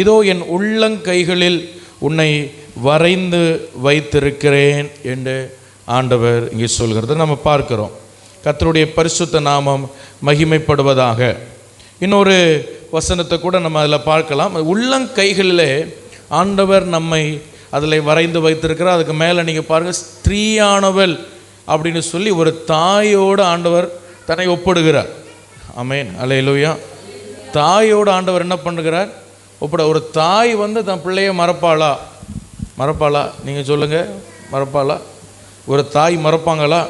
இதோ என் உள்ளங்கைகளில் உன்னை வரைந்து வைத்திருக்கிறேன் என்று ஆண்டவர் இங்கே சொல்கிறத நம்ம பார்க்கிறோம். கர்த்தருடைய பரிசுத்த நாமம் மகிமைப்படுவதாக. இன்னொரு வசனத்தை கூட நம்ம அதில் பார்க்கலாம். உள்ளங்கைகளிலே ஆண்டவர் நம்மை அதில் வரைந்து வைத்திருக்கிறார். அதுக்கு மேலே நீங்கள் பாருங்கள், ஸ்திரீயானவள் அப்படின்னு சொல்லி ஒரு தாயோடு ஆண்டவர் தன்னை ஒப்பிடுகிறார். ஆமென், அல்லேலூயா. தாயோடு ஆண்டவர் என்ன பண்ணுகிறார்? ஒரு தாய் தன் பிள்ளையை மறப்பாளா? நீங்கள் சொல்லுங்கள், மறப்பாளா? ஒரு தாய் மறப்பாங்களா?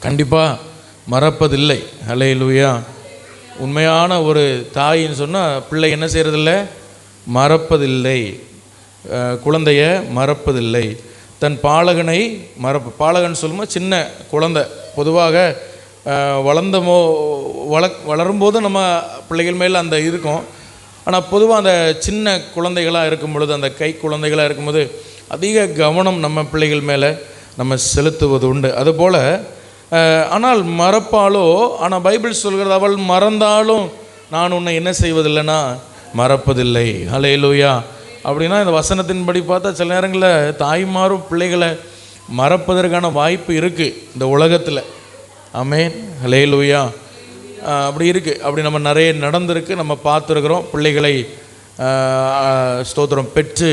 கண்டிப்பாக மறப்பதில்லை. அல்லேலூயா. உண்மையான ஒரு தாயின்னு சொன்னால் பிள்ளை என்ன செய்கிறதில்ல? மறப்பதில்லை. குழந்தைய மறப்பதில்லை. தன் பாலகனை பாலகன் சொல்லும்போது சின்ன குழந்தை. பொதுவாக வளரும்போது நம்ம பிள்ளைகள் மேலே அந்த இருக்கும். ஆனால் பொதுவாக அந்த சின்ன குழந்தைகளாக இருக்கும் பொழுது, அந்த கை குழந்தைகளாக இருக்கும்போது அதிக கவனம் நம்ம பிள்ளைகள் மேலே நம்ம செலுத்துவது உண்டு. அதுபோல் ஆனால் மறப்பாலோ, ஆனால் பைபிள் சொல்கிறது, அவள் மறந்தாலும் நான் உன்னை என்ன செய்வதில்லைன்னா மறப்பதில்லை. அல்லேலூயா. அப்படின்னா இந்த வசனத்தின்படி பார்த்தா சில நேரங்களில் தாய்மாரும் பிள்ளைகளை மறப்பதற்கான வாய்ப்பு இருக்குது இந்த உலகத்தில். ஆமென், அல்லேலூயா. அப்படி இருக்குது. அப்படி நம்ம நிறைய நடந்திருக்கு, நம்ம பார்த்துருக்குறோம். பிள்ளைகளை ஸ்தோத்திரம் பெற்று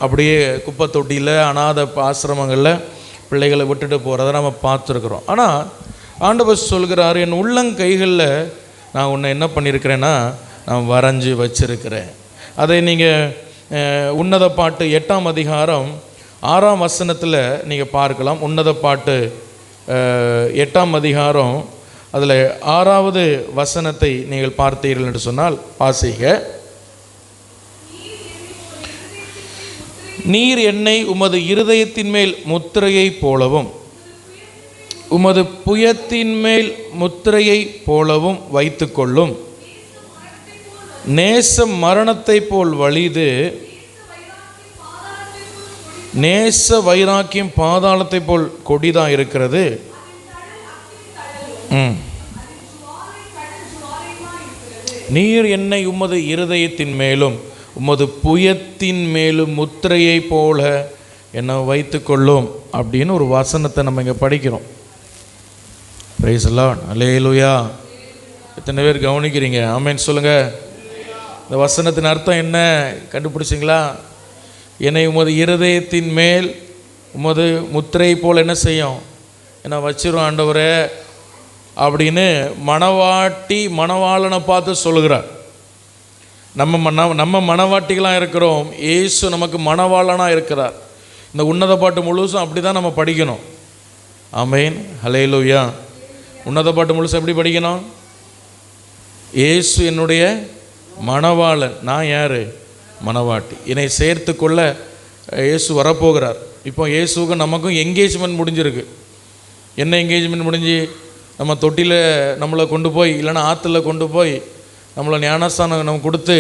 அப்படியே குப்பை தொட்டியில், அநாத ஆசிரமங்களில் பிள்ளைகளை விட்டுட்டு போகிறத நம்ம பார்த்துருக்குறோம். ஆனால் ஆண்டவர் சொல்கிறார், என் உள்ளங்கைகளில் நான் உன்னை என்ன பண்ணியிருக்கிறேன்னா நான் வரைஞ்சி வச்சிருக்கிறேன். அதை நீங்கள் உன்னத பாட்டு 8ஆம் அதிகாரம் 6ஆம் வசனத்தில் நீங்கள் பார்க்கலாம். உன்னத பாட்டு 8ஆம் அதிகாரம் அதில் 6வது வசனத்தை நீங்கள் பார்த்தீர்கள் என்று சொன்னால் வாசிக்க. நீர் என்னை உமது இருதயத்தின் மேல் முத்திரையை போலவும் உமது புயத்தின் மேல் முத்திரையை போலவும் வைத்து கொள்ளும். நேச மரணத்தை போல் வலிது, நேச வைராக்கியம் பாதாளத்தை போல் கொடிதான் இருக்கிறது. நீர் என்னை உமது இருதயத்தின் மேலும் உமது புயத்தின் மேலும் முத்திரையை போல என்னை வைத்து கொள்ளும் அப்படின்னு ஒரு வசனத்தை நம்ம இங்கே படிக்கிறோம். பிரைஸ் தி லார்ட், அல்லேலூயா. எத்தனை பேர் கவனிக்கிறீங்க? ஆமென் சொல்லுங்கள். இந்த வசனத்தின் அர்த்தம் என்ன கண்டுபிடிச்சிங்களா? என்னை உமது இருதயத்தின் மேல் உமது முத்திரை போல் என்ன செய்யும்? என்ன வச்சிரும் ஆண்டவரே அப்படின்னு மணவாட்டி மணவாளனை பார்த்து சொல்கிறார். நம்ம மணவாட்டிகளாக இருக்கிறோம், இயேசு நமக்கு மணவாளனாக இருக்கிறார். இந்த உன்னத பாட்டு முழுசும் அப்படி தான் நம்ம படிக்கணும். ஆமென், அல்லேலூயா. உன்னத பாட்டு முழுசும் எப்படி படிக்கணும்? இயேசு என்னுடைய மணவாளன், நான் யார்? மணவாட்டி. என்னை சேர்த்து கொள்ள இயேசு வரப்போகிறார். இப்போ இயேசுக்கும் நமக்கும் என்கேஜ்மெண்ட் முடிஞ்சிருக்கு. என்ன என்கேஜ்மெண்ட் முடிஞ்சு? நம்ம தொட்டியில் நம்மளை கொண்டு போய், இல்லைன்னா ஆற்றுல கொண்டு போய் நம்மளை ஞானஸ்தானம் நம்ம கொடுத்து,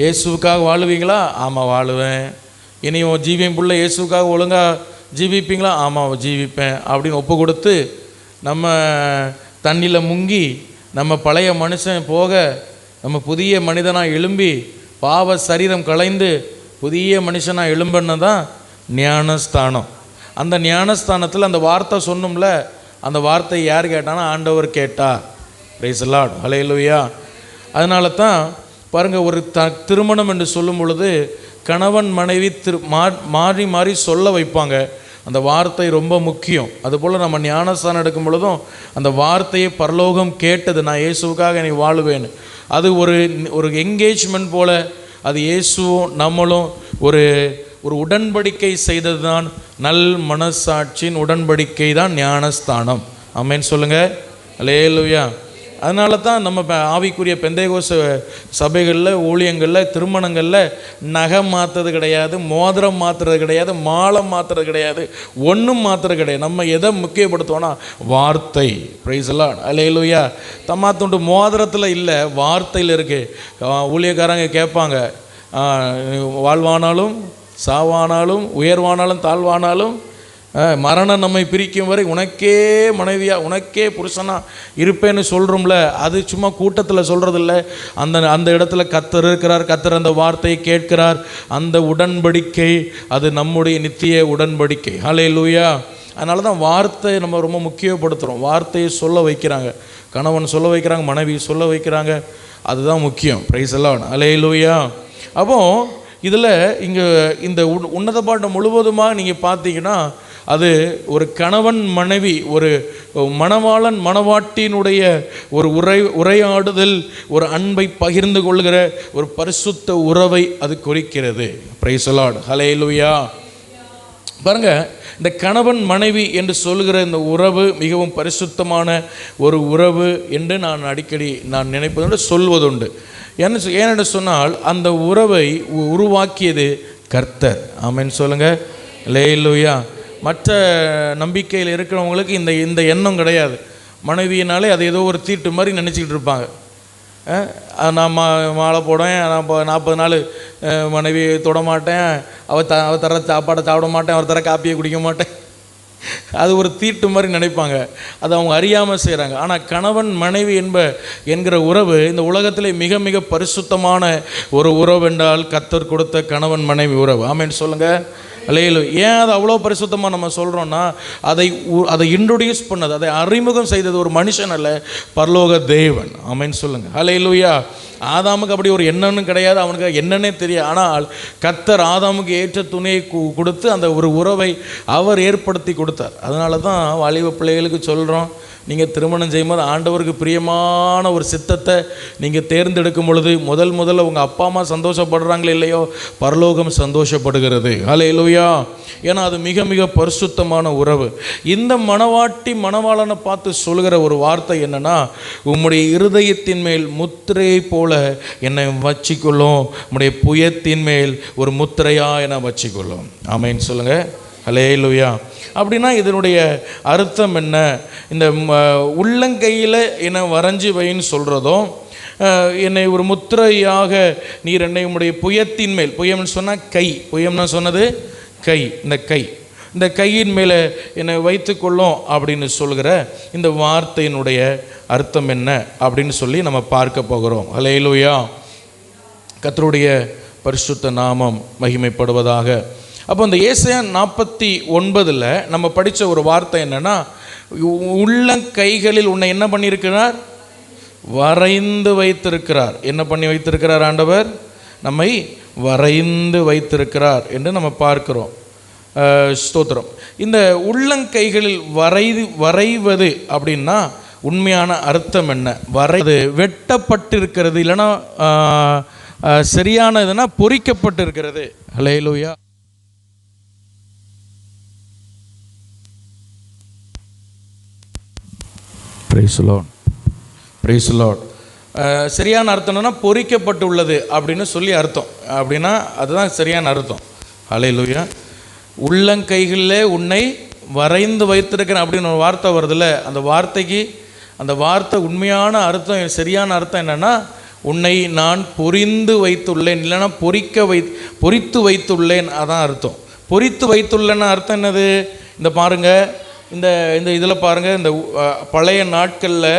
இயேசுக்காக வாழுவீங்களா? ஆமாம் வாழுவேன். இனி உன் ஜீவியம் புள்ள இயேசுக்காக ஒழுங்காக ஜீவிப்பீங்களா? ஆமாம் ஜீவிப்பேன் அப்படின்னு ஒப்பு கொடுத்து நம்ம தண்ணியில் முங்கி நம்ம பழைய மனுஷன் போக நம்ம புதிய மனிதனாக எழும்பி பாவ சரீரம் களைந்து புதிய மனுஷனாக எழும்புன்னு தான் ஞானஸ்தானம். அந்த ஞானஸ்தானத்தில் அந்த வார்த்தை சொன்னோம்ல, அந்த வார்த்தை யார் கேட்டானா? ஆண்டவர் கேட்டார். பிரைஸ் தி லார்ட், அல்லேலூயா. அதனால தான் பாருங்கள், ஒரு திருமணம் என்று சொல்லும் பொழுது கணவன் மனைவி மாறி மாறி சொல்ல வைப்பாங்க. அந்த வார்த்தை ரொம்ப முக்கியம். அதுபோல் நம்ம ஞானஸ்தானம் எடுக்கும் பொழுதும் அந்த வார்த்தையை பரலோகம் கேட்டது, நான் இயேசுக்காக நீ வாழுவேன்னு. அது ஒரு என்கேஜ்மெண்ட் போல், அது இயேசுவும் நம்மளும் ஒரு உடன்படிக்கை செய்தது தான். நல் மனசாட்சியின் உடன்படிக்கை தான் ஞானஸ்தானம். ஆமென் சொல்லுங்கள், அல்லேலூயா. அதனால தான் நம்ம ஆவிக்குரிய பெந்தேகோஸ்து சபைகளில், ஊழியங்களில், திருமணங்களில் நகை மாற்றுறது கிடையாது, மோதிரம் மாற்றுறது கிடையாது, மாலை மாற்றுறது கிடையாது, ஒன்றும் மாற்றுறது கிடையாது. நம்ம எதை முக்கியப்படுத்துவோன்னா வார்த்தை. பிரைஸ் தி லார்ட், அல்லேலூயா. தம்மாத்துண்டு மோதிரத்தில் இல்லை, வார்த்தையில் இருக்குது. ஊழியக்காரங்க கேட்பாங்க, வாழ்வானாலும் சாவானாலும் உயர்வானாலும் தாழ்வானாலும் மரணம் நம்மை பிரிக்கும் வரை உனக்கே மனைவியா உனக்கே புருஷனா இருப்பேன்னு சொல்கிறோம்ல, அது சும்மா கூட்டத்தில் சொல்கிறதில்ல. அந்த இடத்துல கர்த்தர் இருக்கிறார், கர்த்தர் அந்த வார்த்தையை கேட்கிறார். அந்த உடன்படிக்கை அது நம்முடைய நித்திய உடன்படிக்கை. ஹல்லேலூயா. அதனால தான் வார்த்தையை நம்ம ரொம்ப முக்கியப்படுத்துகிறோம். வார்த்தையை சொல்ல வைக்கிறாங்க, கணவன் சொல்ல வைக்கிறாங்க, மனைவி சொல்ல வைக்கிறாங்க. அதுதான் முக்கியம். பிரைஸ் எல்லாம். ஹல்லேலூயா. அப்போது இதில் இங்கே இந்த உன்னத பாட்டம் முழுவதுமாக நீங்கள் பார்த்தீங்கன்னா அது ஒரு கணவன் மனைவி, ஒரு மணவாளன் மணவாட்டினுடைய ஒரு உரையாடுதல், ஒரு அன்பை பகிர்ந்து கொள்கிற ஒரு பரிசுத்த உறவை அது குறிக்கிறது. Praise the lord. ஹல்லேலூயா. பாருங்கள், இந்த கணவன் மனைவி என்று சொல்கிற இந்த உறவு மிகவும் பரிசுத்தமான ஒரு உறவு என்று நான் அடிக்கடி நினைப்பதுண்டு, சொல்வதுண்டு. ஏனென்று சொன்னால் அந்த உறவை உருவாக்கியது கர்த்தர். ஆமென் சொல்லுங்கள். ஹல்லேலூயா. மற்ற நம்பிக்கையில் இருக்கிறவங்களுக்கு இந்த எண்ணம் கிடையாது. மனைவியினாலே அது ஏதோ ஒரு தீட்டு மாதிரி நினச்சிக்கிட்டு இருப்பாங்க. நான் மாலை போடுவேன், நான் 40 நாள் மனைவி தொடமாட்டேன், அவள் தர சாப்பாடை சாப்பிட மாட்டேன், அவர் தர காப்பியை குடிக்க மாட்டேன். அது ஒரு தீட்டு மாதிரி நினைப்பாங்க. அது அவங்க அறியாமல் செய்கிறாங்க. ஆனால் கணவன் மனைவி என்கிற உறவு இந்த உலகத்திலே மிக மிக பரிசுத்தமான ஒரு உறவு என்றால் கர்த்தர் கொடுத்த கணவன் மனைவி உறவு. ஆமென் சொல்லுங்கள். ஹல்லேலூயா. ஏன் அது அவ்வளோ பரிசுத்தமாக நம்ம சொல்கிறோன்னா, அதை இன்ட்ரோடியூஸ் பண்ணது, அதை அறிமுகம் செய்தது ஒரு மனுஷன் அல்ல, பரலோக தேவன். ஆமென் சொல்லுங்கள். ஹல்லேலூயா. ஆதாமுக்கு அப்படி ஒரு எண்ணன்னு கிடையாது, அவனுக்கு என்னன்னே தெரியாது. ஆனால் கர்த்தர் ஆதாமுக்கு ஏற்ற துணையை கொடுத்து அந்த ஒரு உறவை அவர் ஏற்படுத்தி கொடுத்தார். அதனால தான் வாலிப பிள்ளைகளுக்கு சொல்கிறோம், நீங்கள் திருமணம் செய்யும்போது ஆண்டவருக்கு பிரியமான ஒரு சித்தத்தை நீங்கள் தேர்ந்தெடுக்கும் பொழுது முதல்ல உங்கள் அப்பா அம்மா சந்தோஷப்படுறாங்களோ இல்லையோ, பரலோகம் சந்தோஷப்படுகிறது. ஹல்லேலூயா. ஏன்னா அது மிக மிக பரிசுத்தமான உறவு. இந்த மணவாட்டி மணவாளனை பார்த்து சொல்கிற ஒரு வார்த்தை என்னன்னா, உம்முடைய இருதயத்தின் மேல் முத்திரையை போல என்னை வச்சிக்கொள்ளும், உம்முடைய புயத்தின் மேல் ஒரு முத்திரையா என்னை வச்சிக்கொள்ளும். ஆமென் சொல்லுங்கள். ஹல்லேலூயா. அப்படின்னா இதனுடைய அர்த்தம் என்ன? இந்த உள்ளங்கையில் என்னை வரைஞ்சி வைன்னு சொல்கிறதும், என்னை ஒரு முத்திரையாக நீர் என்னை உம்முடைய புயத்தின் மேல், புயம்னு சொன்னால் கை, புயம்னு சொன்னது கை, இந்த கையின் மேலே என்னை வைத்துக்கொள்ளும் அப்படின்னு சொல்கிற இந்த வார்த்தையினுடைய அர்த்தம் என்ன அப்படின்னு சொல்லி நம்ம பார்க்க போகிறோம். ஹல்லேலூயா. கர்த்தருடைய பரிசுத்த நாமம் மகிமைப்படுவதாக. அப்போ இந்த ஏசாயா 49 நம்ம படித்த ஒரு வார்த்தை என்னென்னா, உள்ளங்கைகளில் உன்னை என்ன பண்ணியிருக்கிறார்? வரைந்து வைத்திருக்கிறார். என்ன பண்ணி வைத்திருக்கிறார்? ஆண்டவர் நம்மை வரைந்து வைத்திருக்கிறார் என்று நம்ம பார்க்கிறோம். ஸ்தோத்திரம். இந்த உள்ளங்கைகளில் வரைவது அப்படின்னா உண்மையான அர்த்தம் என்ன? வரைது வெட்டப்பட்டிருக்கிறது, இல்லைன்னா சரியான இதுனா பொறிக்கப்பட்டிருக்கிறது. Hallelujah. Praise the lord. Praise the lord. சரியான அர்த்தம் என்னன்னா பொறிக்கப்பட்டுள்ளது அப்படின்னு சொல்லி அர்த்தம். அப்படின்னா அதுதான் சரியான அர்த்தம். ஹல்லேலூயா. உள்ளங்கைகளிலே உன்னை வரைந்து வைத்திருக்கிறேன் அப்படின்னு ஒரு வார்த்தை வருதுல்ல, அந்த வார்த்தை உண்மையான அர்த்தம், சரியான அர்த்தம் என்னென்னா, உன்னை நான் பொறிந்து வைத்துள்ளேன், இல்லைன்னா பொறித்து வைத்துள்ளேன். அதான் அர்த்தம். பொறித்து வைத்துள்ளேன்னு அர்த்தம் என்னது? இந்த பாருங்கள், இந்த இதில் பாருங்கள், இந்த பழைய நாட்களில்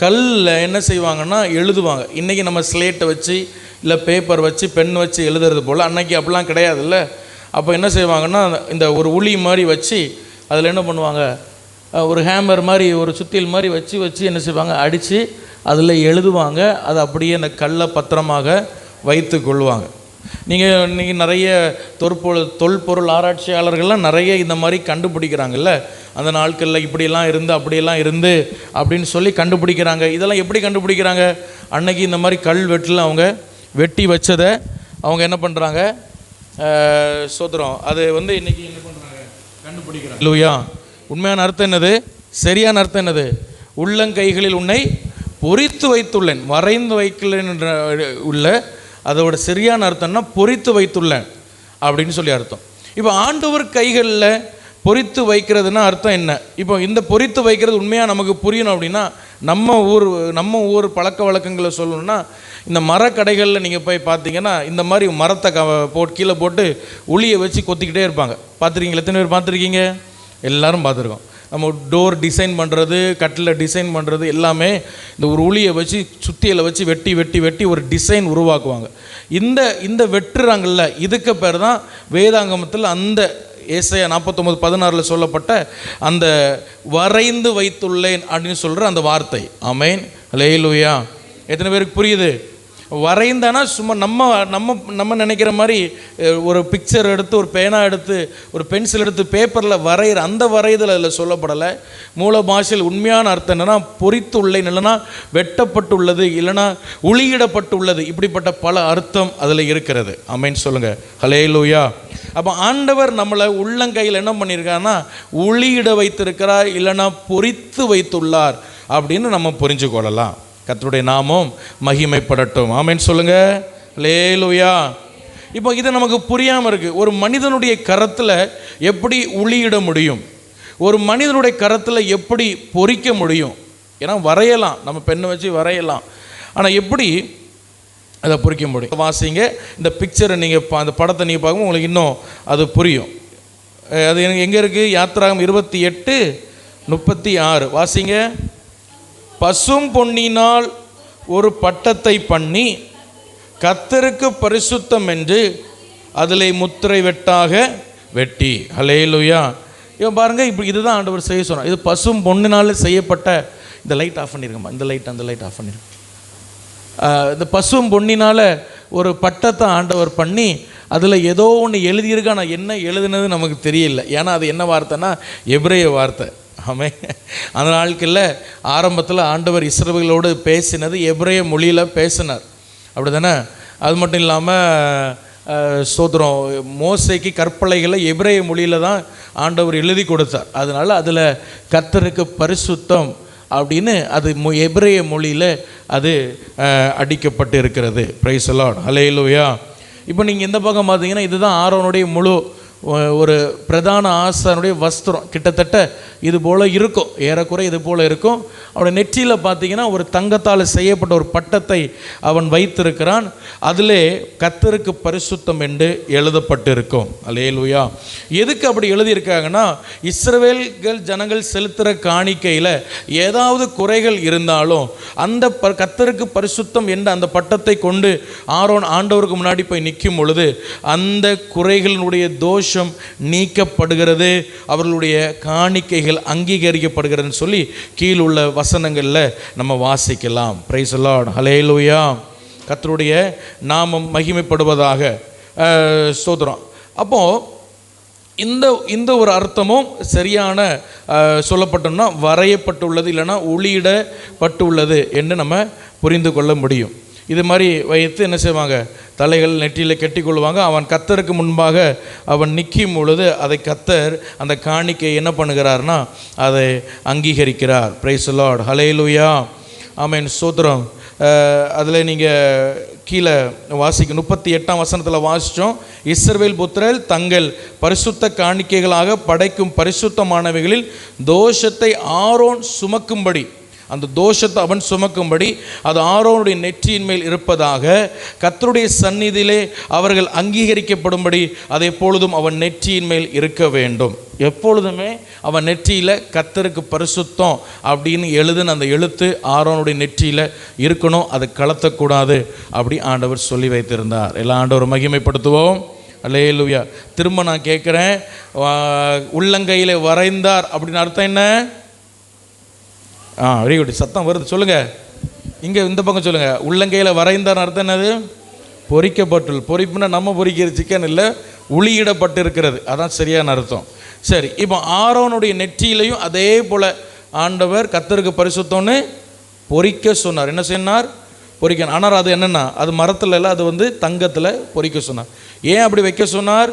கல்லில் என்ன செய்வாங்கன்னா எழுதுவாங்க. இன்றைக்கி நம்ம ஸ்லேட்டை வச்சு இல்லை பேப்பர் வச்சு பென் வச்சு எழுதுறது போல், அன்றைக்கி அப்படிலாம் கிடையாதுல்ல. அப்போ என்ன செய்வாங்கன்னா, இந்த ஒரு உளி மாதிரி வச்சு அதில் என்ன பண்ணுவாங்க, ஒரு ஹேமர் மாதிரி ஒரு சுத்தியல் மாதிரி வச்சு என்ன செய்வாங்க, அடித்து அதில் எழுதுவாங்க. அது அப்படியே அந்த கல்லை பத்திரமாக வைத்து கொள்வாங்க. நீங்கள் நிறைய தொல்பொருள் ஆராய்ச்சியாளர்கள்லாம் நிறைய இந்த மாதிரி கண்டுபிடிக்கிறாங்கல்ல. அந்த நாட்களில் இப்படியெல்லாம் இருந்து அப்படியெல்லாம் இருந்து அப்படின்னு சொல்லி கண்டுபிடிக்கிறாங்க. இதெல்லாம் எப்படி கண்டுபிடிக்கிறாங்க? அன்னைக்கு இந்த மாதிரி கல்வெட்டில் அவங்க வெட்டி வச்சதை அவங்க என்ன பண்ணுறாங்க, சோத்திரம், அது இன்றைக்கி என்ன பண்ணுறாங்க, கண்டுபிடிக்கிறாங்க. இல்லையா? உண்மையான அர்த்தம் என்னது? சரியான அர்த்தம் என்னது? உள்ளங்கைகளில் உன்னை பொறித்து வைத்துள்ளேன், வரைந்து வைக்கலேன் என்ற உள்ள அதோட சரியான அர்த்தம்னா பொறித்து வைத்துள்ளேன் அப்படின்னு சொல்லி அர்த்தம். இப்போ ஆண்டவர் கைகளில் பொறித்து வைக்கிறதுனா அர்த்தம் என்ன? இப்போ இந்த பொறித்து வைக்கிறது உண்மையாக நமக்கு புரியணும் அப்படின்னா, நம்ம ஊர் பழக்க வழக்கங்களை சொல்லணும்னா, இந்த மரக்கடைகளில் நீங்கள் போய் பார்த்தீங்கன்னா இந்த மாதிரி மரத்தை கீழே போட்டு உளியை வச்சு கொத்திக்கிட்டே இருப்பாங்க. பார்த்துருக்கீங்களா? எத்தனை பேர் பார்த்துருக்கீங்க? எல்லாரும் பார்த்துருக்கோம். நம்ம டோர் டிசைன் பண்ணுறது, கட்டில் டிசைன் பண்ணுறது எல்லாமே இந்த ஒரு உளியை வச்சு சுத்தியில் வச்சு வெட்டி வெட்டி வெட்டி ஒரு டிசைன் உருவாக்குவாங்க. இந்த வெட்டுறாங்கல்ல, இதுக்கு பேர் தான் வேதாங்கமத்தில் அந்த ஏசாயா 49:16 சொல்லப்பட்ட அந்த வரைந்து வைத்துள்ளேன் அப்படின்னு சொல்கிற அந்த வார்த்தை. ஆமென், அல்லேலூயா. எத்தனை பேருக்கு புரியுது? வரைந்தானா சும்மா நம்ம நம்ம நம்ம நினைக்கிற மாதிரி ஒரு பிக்சர் எடுத்து, ஒரு பேனா எடுத்து, ஒரு பென்சில் எடுத்து பேப்பரில் வரைகிற அந்த வரைதல் அதில் சொல்லப்படலை. மூல பாஷையில் உண்மையான அர்த்தம் என்னென்னா பொறித்துள்ளேன், இல்லைன்னா வெட்டப்பட்டுள்ளது, இல்லைன்னா உளியிடப்பட்டுள்ளது. இப்படிப்பட்ட பல அர்த்தம் அதில் இருக்கிறது. ஆமென் சொல்லுங்கள், ஹல்லேலூயா. அப்போ ஆண்டவர் நம்மளை உள்ளங்கையில் என்ன பண்ணியிருக்காருன்னா உளியிட வைத்திருக்கிறார், இல்லைன்னா பொறித்து வைத்துள்ளார் அப்படின்னு நம்ம புரிஞ்சு கொள்ளலாம். கர்த்தருடைய நாமம் மகிமைப்படட்டும். ஆமென் சொல்லுங்க, அல்லேலூயா. இப்போ இது நமக்கு புரியாமல் இருக்குது. ஒரு மனிதனுடைய கரத்தில் எப்படி உளியிட முடியும்? ஒரு மனிதனுடைய கரத்தில் எப்படி பொறிக்க முடியும்? ஏன்னா வரையலாம், நம்ம பெண்ணை வச்சு வரையலாம், ஆனால் எப்படி அதை பொறிக்க முடியும்? வாசிங்க இந்த பிக்சரை, நீங்கள் அந்த படத்தை நீங்கள் பார்க்கும் உங்களுக்கு இன்னும் அது புரியும். அது எங்கே இருக்குது? யாத்திராகம் 28:36 வாசிங்க. பசும் பொன்னினால் ஒரு பட்டத்தை பண்ணி கர்த்தருக்கு பரிசுத்தம் என்று அதில் முத்திரை வெட்டாக வெட்டி. ஹல்லேலூயா. இப்போ பாருங்கள், இப்போ இதுதான் ஆண்டவர் செய்ய சொன்னார். இது பசும் பொன்னினால் செய்யப்பட்ட, இந்த லைட் ஆஃப் பண்ணியிருக்கம்மா, இந்த லைட் அந்த லைட் ஆஃப் பண்ணிருங்க. இந்த பசும் பொன்னினால் ஒரு பட்டத்தை ஆண்டவர் பண்ணி அதில் ஏதோ ஒன்று எழுதியிருக்கா. நான் என்ன எழுதுனது நமக்கு தெரியல, ஏன்னா அது என்ன வார்த்தைன்னா எபிரேய வார்த்தை. ஆமென். அந்த நாட்களில் ஆரம்பத்தில் ஆண்டவர் இஸ்ரவேலோடு பேசினது எபிரேய மொழியில் பேசினார், அப்படி தானே? அது மட்டும் இல்லாமல் ஸ்தோத்திரம், மோசேக்கு கற்பலைகளை எபிரேய மொழியில் தான் ஆண்டவர் எழுதி கொடுத்தார். அதனால் அதில் கர்த்தருக்கு பரிசுத்தம் அப்படின்னு அது எபிரேய மொழியில் அது அடிக்கப்பட்டு இருக்கிறது. பிரைஸ் தி லார்ட், ஹல்லேலூயா. இப்போ நீங்கள் இந்த பக்கம் பார்த்தீங்கன்னா இதுதான் ஆரோனுடைய முழு ஒரு பிரதான ஆசானுடைய வஸ்திரம். கிட்டத்தட்ட இது போல் இருக்கும், ஏறக்குறை இது போல் இருக்கும். அவனுடைய நெற்றியில் பார்த்தீங்கன்னா ஒரு தங்கத்தால் செய்யப்பட்ட ஒரு பட்டத்தை அவன் வைத்திருக்கிறான். அதிலே கர்த்தருக்கு பரிசுத்தம் என்று எழுதப்பட்டு இருக்கும். அல்லேலூயா. எதுக்கு அப்படி எழுதியிருக்காங்கன்னா, இஸ்ரவேல்கள் ஜனங்கள் செலுத்துகிற காணிக்கையில் ஏதாவது குறைகள் இருந்தாலும் அந்த கர்த்தருக்கு பரிசுத்தம் என்ற அந்த பட்டத்தை கொண்டு ஆரோன் ஆண்டவருக்கு முன்னாடி போய் நிற்கும் பொழுது அந்த குறைகளினுடைய தோஷம் நீக்கப்படுகிறது, அவர்களுடைய காணிக்கைகள் அங்கீகரிக்கப்படுகிறதுன்னு சொல்லி கீழுள்ள வசனங்களில் நம்ம வாசிக்கலாம். பிரைஸ் தி லார்ட், ஹல்லேலூயா. கர்த்தருடைய நாமம் மகிமைப்படுவதாக. ஸ்தோத்திரம். அப்போது இந்த ஒரு அர்த்தமும் சரியான சொல்லப்பட்டோம்னா வரையப்பட்டுள்ளது, இல்லைன்னா ஒளியிடப்பட்டுள்ளது என்று நம்ம புரிந்து கொள்ள முடியும். இது மாதிரி வைத்து என்ன செய்வாங்க? தலைகள் நெற்றியில் கட்டி கொள்வாங்க. அவன் கர்த்தருக்கு முன்பாக அவன் நிற்கும் பொழுது அதை கர்த்தர் அந்த காணிக்கை என்ன பண்ணுகிறார்னா அதை அங்கீகரிக்கிறார். பிரைஸ் தி லார்ட், ஹல்லேலூயா. ஆமென், ஸ்தோத்திரம். அதில் நீங்கள் கீழே வாசிக்க 38ஆம் வசனத்தில் வாசித்தோம். இஸ்ரவேல் புத்திரர் தங்கள் பரிசுத்த காணிக்கைகளாக படைக்கும் பரிசுத்தமானவைகளில் தோஷத்தை ஆரோன் சுமக்கும்படி, அந்த தோஷத்தை அவன் சுமக்கும்படி அது ஆரோனுடைய நெற்றியின் மேல் இருப்பதாக கர்த்தருடைய சந்நிதியிலே அவர்கள் அங்கீகரிக்கப்படும்படி அது எப்பொழுதும் அவன் நெற்றியின் மேல் இருக்க வேண்டும். எப்பொழுதுமே அவன் நெற்றியில் கர்த்தருக்கு பரிசுத்தம் அப்படின்னு எழுதுன அந்த எழுத்து ஆரோனுடைய நெற்றியில் இருக்கணும், அது கலத்தக்கூடாது அப்படி ஆண்டவர் சொல்லி வைத்திருந்தார். எல்லாம் ஆண்டவர் மகிமைப்படுத்துவோம். அல்லேலூயா. திரும்ப நான் கேட்குறேன், உள்ளங்கையில் வரைந்தார் அப்படின்னு அர்த்தம் என்ன? வெரி குட், சத்தம் வருது, சொல்லுங்கள். இங்கே இந்த பக்கம் சொல்லுங்கள். உள்ளங்கையில் வரைந்தார் அர்த்தம் என்னது? பொறிக்கப்பட்டுள்ள. பொறிப்புனா நம்ம பொறிக்கிற சிக்கன் இல்லை, உளியிடப்பட்டு இருக்கிறது, அதான் சரியான அர்த்தம். சரி, இப்போ ஆரோனுடைய நெற்றியிலையும் அதே போல் ஆண்டவர் கர்த்தருக்கு பரிசுத்தம்னு பொறிக்க சொன்னார். என்ன சொன்னார்? பொறிக்கணும். ஆனால் அது என்னென்னா அது மரத்தில் இல்லை, அது தங்கத்தில் பொறிக்க சொன்னார். ஏன் அப்படி வைக்க சொன்னார்?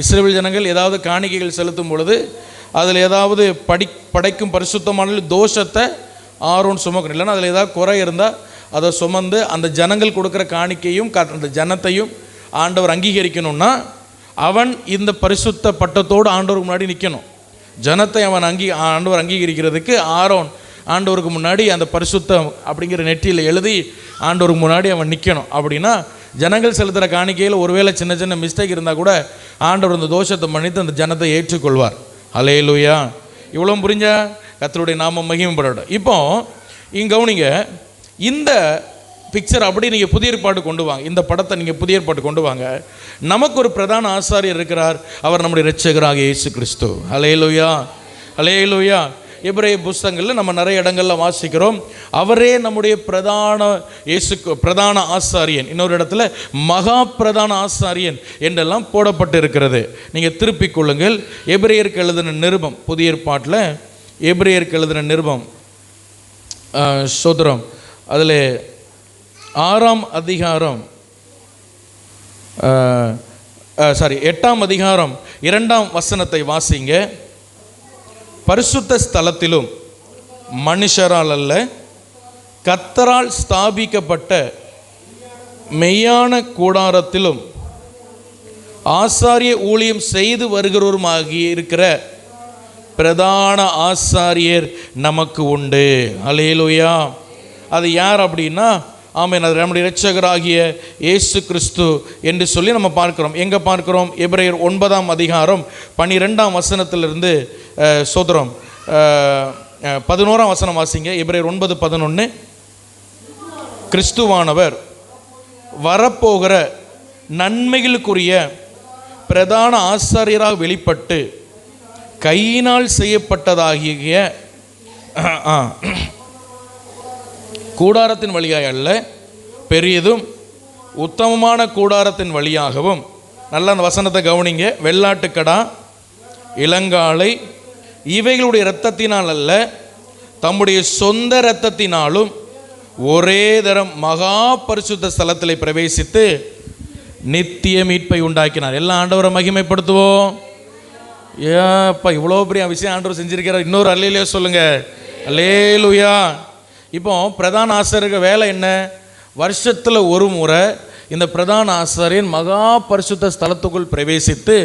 இஸ்ரவேல் ஜனங்கள் ஏதாவது காணிக்கைகள் செலுத்தும் பொழுது அதில் ஏதாவது படைக்கும் பரிசுத்தமான தோஷத்தை ஆரோன் சுமக்கணும், இல்லைன்னா அதில் ஏதாவது குறை இருந்தால் அதை சுமந்து அந்த ஜனங்கள் கொடுக்குற காணிக்கையும் அந்த ஜனத்தையும் ஆண்டவர் அங்கீகரிக்கணும்னா அவன் இந்த பரிசுத்த பட்டத்தோடு ஆண்டவருக்கு முன்னாடி நிற்கணும். ஜனத்தை அவன் ஆண்டவர் அங்கீகரிக்கிறதுக்கு ஆரோன் ஆண்டவருக்கு முன்னாடி அந்த பரிசுத்தம் அப்படிங்கிற நெற்றியில் எழுதி ஆண்டவருக்கு முன்னாடி அவன் நிற்கணும். அப்படின்னா ஜனங்கள் செலுத்துகிற காணிக்கையில் ஒருவேளை சின்ன சின்ன மிஸ்டேக் இருந்தால் கூட ஆண்டவர் அந்த தோஷத்தை மன்னித்து அந்த ஜனத்தை ஏற்றுக்கொள்வார். ஹல்லேலூயா. இவ்வளோ புரிஞ்சா கர்த்தருடைய நாமம் மகிமைப்படட்டும். இப்போ இங்கே கவனிங்க, இந்த பிக்சர் அப்படி நீங்கள் புதிய ஏற்பாடு கொண்டு வாங்க, இந்த படத்தை நீங்கள் புதிய ஏற்பாடு கொண்டு வாங்க. நமக்கு ஒரு பிரதான ஆசாரியர் இருக்கிறார், அவர் நம்முடைய இரட்சகராக இயேசு கிறிஸ்து. ஹல்லேலூயா, ஹல்லேலூயா. எபிரேய புஸ்தகங்களில் நம்ம நிறைய இடங்கள்ல வாசிக்கிறோம், அவரே நம்முடைய பிரதான ஆசாரியன், இன்னொரு இடத்துல மகா பிரதான ஆசாரியன் என்றெல்லாம் போடப்பட்டு இருக்கிறது. நீங்கள் திருப்பிக் கொள்ளுங்கள். எபிரேயருக்கு எழுதின நிருபம், புதிய ஏற்பாட்டில் எபிரேயருக்கு எழுதின நிருபம் சோதரம், அதில் 6ஆம் அதிகாரம் 8ஆம் அதிகாரம் 2ஆம் வசனத்தை வாசிங்க. பரிசுத்த ஸ்தலத்திலும் மனுஷரால் அல்ல, கர்த்தரால் ஸ்தாபிக்கப்பட்ட மெய்யான கூடாரத்திலும் ஆசாரிய ஊழியம் செய்து வருகிறவருமாகி இருக்கிற பிரதான ஆசாரியர் நமக்கு உண்டு. ஹல்லேலூயா. அது யார் அப்படின்னா, ஆமென், அது நம்முடைய இரட்சகராகிய இயேசு கிறிஸ்து என்று சொல்லி நம்ம பார்க்கிறோம். எங்கே பார்க்கிறோம்? எபிரேயர் 9ஆம் அதிகாரம் 12ஆம் வசனத்திலிருந்து சோதரம் 11ஆம் வசனம் வாசிங்க. எபிரேயர் 9:11. கிறிஸ்துவானவர் வரப்போகிற நன்மைகளுக்குரிய பிரதான ஆசாரியராக வெளிப்பட்டு கையினால் செய்யப்பட்டதாகிய கூடாரத்தின் வழியாய் அல்ல, பெரியதும் உத்தமமான கூடாரத்தின் வழியாகவும், நல்ல அந்த வசனத்தை கவனிங்க, வெள்ளாட்டுக்கடா இளங்காளை இவைகளுடைய இரத்தத்தினால் அல்ல, தம்முடைய சொந்த இரத்தத்தினாலும் ஒரே தரம் மகா பரிசுத்த ஸ்தலத்திலே பிரவேசித்து நித்திய மீட்பை உண்டாக்கினார். எல்லாம் ஆண்டவரை மகிமைப்படுத்துவோம். ஏப்பா, இவ்வளோ பெரிய விஷயம் ஆண்டவர் செஞ்சிருக்கிறார். இன்னொரு அல்லேலூயா சொல்லுங்க. அல்லேலூயா. இப்போ பிரதான ஆசாரியருக்கு வேலை என்ன? வருஷத்தில் ஒரு முறை இந்த பிரதான ஆசாரியன் மகா பரிசுத்த ஸ்தலத்துக்குள் பிரவேசித்து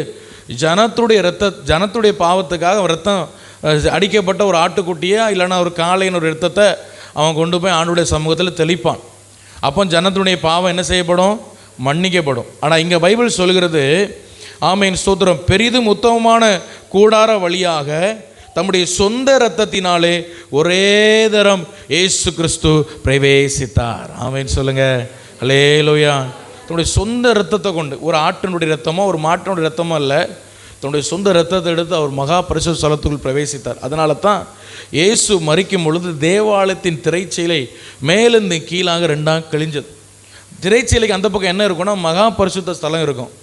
ஜனத்துடைய பாவத்துக்காக ரத்தம் அடிக்கப்பட்ட ஒரு ஆட்டுக்குட்டியா இல்லைன்னா ஒரு காளையின் ஒரு ரத்தத்தை அவன் கொண்டு போய் ஆண்டுடைய சமூகத்தில் தெளிப்பான். அப்போ ஜனத்துடைய பாவம் என்ன செய்யப்படும்? மன்னிக்கப்படும். ஆனால் இங்கே பைபிள் சொல்கிறது, ஆமென் ஸ்தோத்திரம், பெரிதும் உத்தமமான கூடார வழியாக தம்முடைய சொந்த இரத்தத்தினாலே ஒரே தரம் இயேசு கிறிஸ்து பிரவேசித்தார். ஆமென் சொல்லுங்க. அல்லேலூயா. தன்னுடைய சொந்த இரத்தத்தை கொண்டு, ஒரு ஆட்டினுடைய இரத்தமோ ஒரு மாட்டினுடைய இரத்தமோ அல்ல, தன்னுடைய சொந்த இரத்தத்தை எடுத்து அவர் மகா பரிசுத்த ஸ்தலத்துக்குள் பிரவேசித்தார். அதனால தான் இயேசு மரிக்கும் பொழுது தேவாலயத்தின் திரைச்சீலை மேலிருந்து கீழாக 2ஆக கிழிஞ்சது. திரைச்சீலைக்கு அந்த பக்கம் என்ன இருக்குன்னா மகா பரிசுத்த ஸ்தலம் இருக்கும்.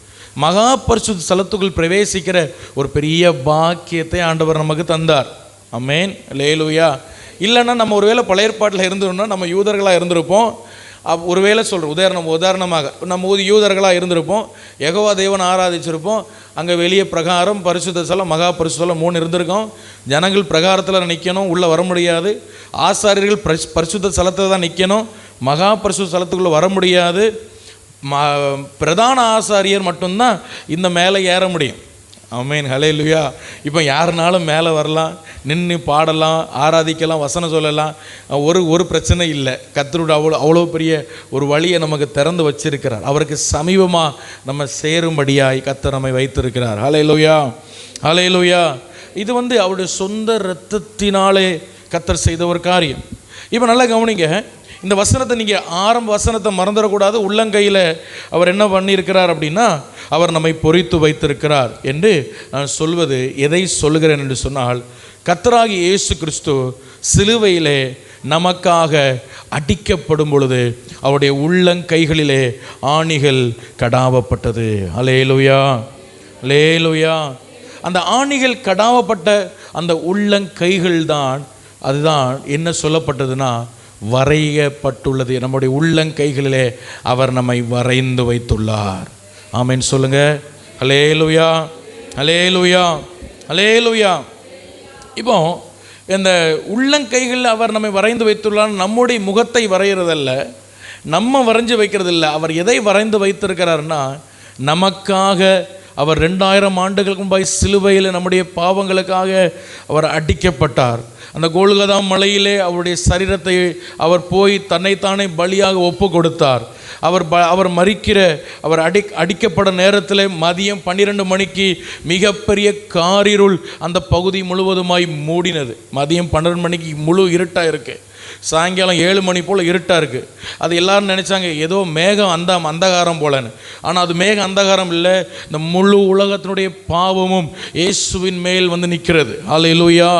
மகா பரிசுத்த ஸ்தலத்துக்குள் பிரவேசிக்கிற ஒரு பெரிய பாக்கியத்தை ஆண்டவர் நமக்கு தந்தார். ஆமென், அல்லேலூயா. இல்லைன்னா நம்ம ஒருவேளை பழைய ஏற்பாட்டில் இருந்தோம்னா நம்ம யூதர்களாக இருந்திருப்போம். ஒருவேளை சொல்கிறோம், உதாரணமாக நம்ம யூதர்களாக இருந்திருப்போம், யெகோவா தேவன் ஆராதிச்சிருப்போம். அங்கே வெளியே பிரகாரம், பரிசுத்த ஸ்தலம், மகா பரிசுத்த ஸ்தலம் 3 இருந்திருக்கோம். ஜனங்கள் பிரகாரத்தில் நிற்கணும், உள்ளே வர முடியாது. ஆசாரியர்கள் பரிசுத்த ஸ்தலத்தில் தான் நிற்கணும், மகா பரிசுத்த ஸ்தலத்துக்குள்ளே வர முடியாது. பிரதான ஆசாரியர் மட்டும்தான் இந்த மேலே ஏற முடியும். ஆமென், ஹல்லேலூயா. இப்போ யாருனாலும் மேலே வரலாம், நின்று பாடலாம், ஆராதிக்கலாம், வசனம் சொல்லலாம், ஒரு பிரச்சனை இல்லை. கர்த்தருடைய அவ்வளோ பெரிய ஒரு வழியை நமக்கு திறந்து வச்சிருக்கிறார். அவருக்கு சமீபமாக நம்ம சேரும்படியாய் கர்த்தர் நம்மை வைத்திருக்கிறார். ஹல்லேலூயா, ஹல்லேலூயா. இது அவருடைய சொந்த இரத்தத்தினாலே கர்த்தர் செய்த ஒரு காரியம். இப்போ நல்லா கவனிங்க, இந்த வசனத்தை நீங்கள் ஆரம்ப வசனத்தை மறந்துடக்கூடாது. உள்ளங்கையில் அவர் என்ன பண்ணியிருக்கிறார் அப்படின்னா, அவர் நம்மை பொறித்து வைத்திருக்கிறார் என்று நான் சொல்வது எதை சொல்லுகிறேன் என்று சொன்னால், கர்த்தராகிய இயேசு கிறிஸ்து சிலுவையிலே நமக்காக அடிக்கப்படும் பொழுது அவருடைய உள்ளங்கைகளிலே ஆணிகள் கடாவப்பட்டது. அல்லேலூயா, அல்லேலூயா. அந்த ஆணிகள் கடாவப்பட்ட அந்த உள்ளங்கைகள் தான், அதுதான் என்ன சொல்லப்பட்டதுன்னா வரையப்பட்டுள்ளது. நம்முடைய உள்ளங்கைகளிலே அவர் நம்மை வரைந்து வைத்துள்ளார். ஆமென் சொல்லுங்க. அல்லேலூயா, அல்லேலூயா, அல்லேலூயா. இப்போ இந்த உள்ளங்கைகளில் அவர் நம்மை வரைந்து வைத்துள்ளார். நம்முடைய முகத்தை வரைகிறதல்ல, நம்ம வரைஞ்சு வைக்கிறதில்ல. அவர் எதை வரைந்து வைத்திருக்கிறார்னா, நமக்காக அவர் 2000 ஆண்டுகளுக்கு முன்பாய் சிலுவையில் நம்முடைய பாவங்களுக்காக அவர் அடிக்கப்பட்டார். அந்த கோல்கதா மலையிலே அவருடைய சரீரத்தை அவர் போய் தன்னைத்தானே பலியாக ஒப்பு கொடுத்தார். அவர் மரிக்கிற அவர் அடிக்கப்பட நேரத்தில் மதியம் 12 மணிக்கு மிகப்பெரிய காரிருள் அந்த பகுதி முழுவதுமாய் மூடினது. மதியம் 12 மணிக்கு முழு இருட்டாக இருக்குது. சாயங்காலம் 7 மணி போல் இருட்டாக இருக்குது. அது எல்லாரும் நினச்சாங்க ஏதோ மேகம் அந்தகாரம் போலன்னு. ஆனால் அது மேகம் அந்தகாரம் இல்லை. இந்த முழு உலகத்தினுடைய பாவமும் இயேசுவின் மேல் வந்து நிற்கிறது. ஹல்லேலூயா.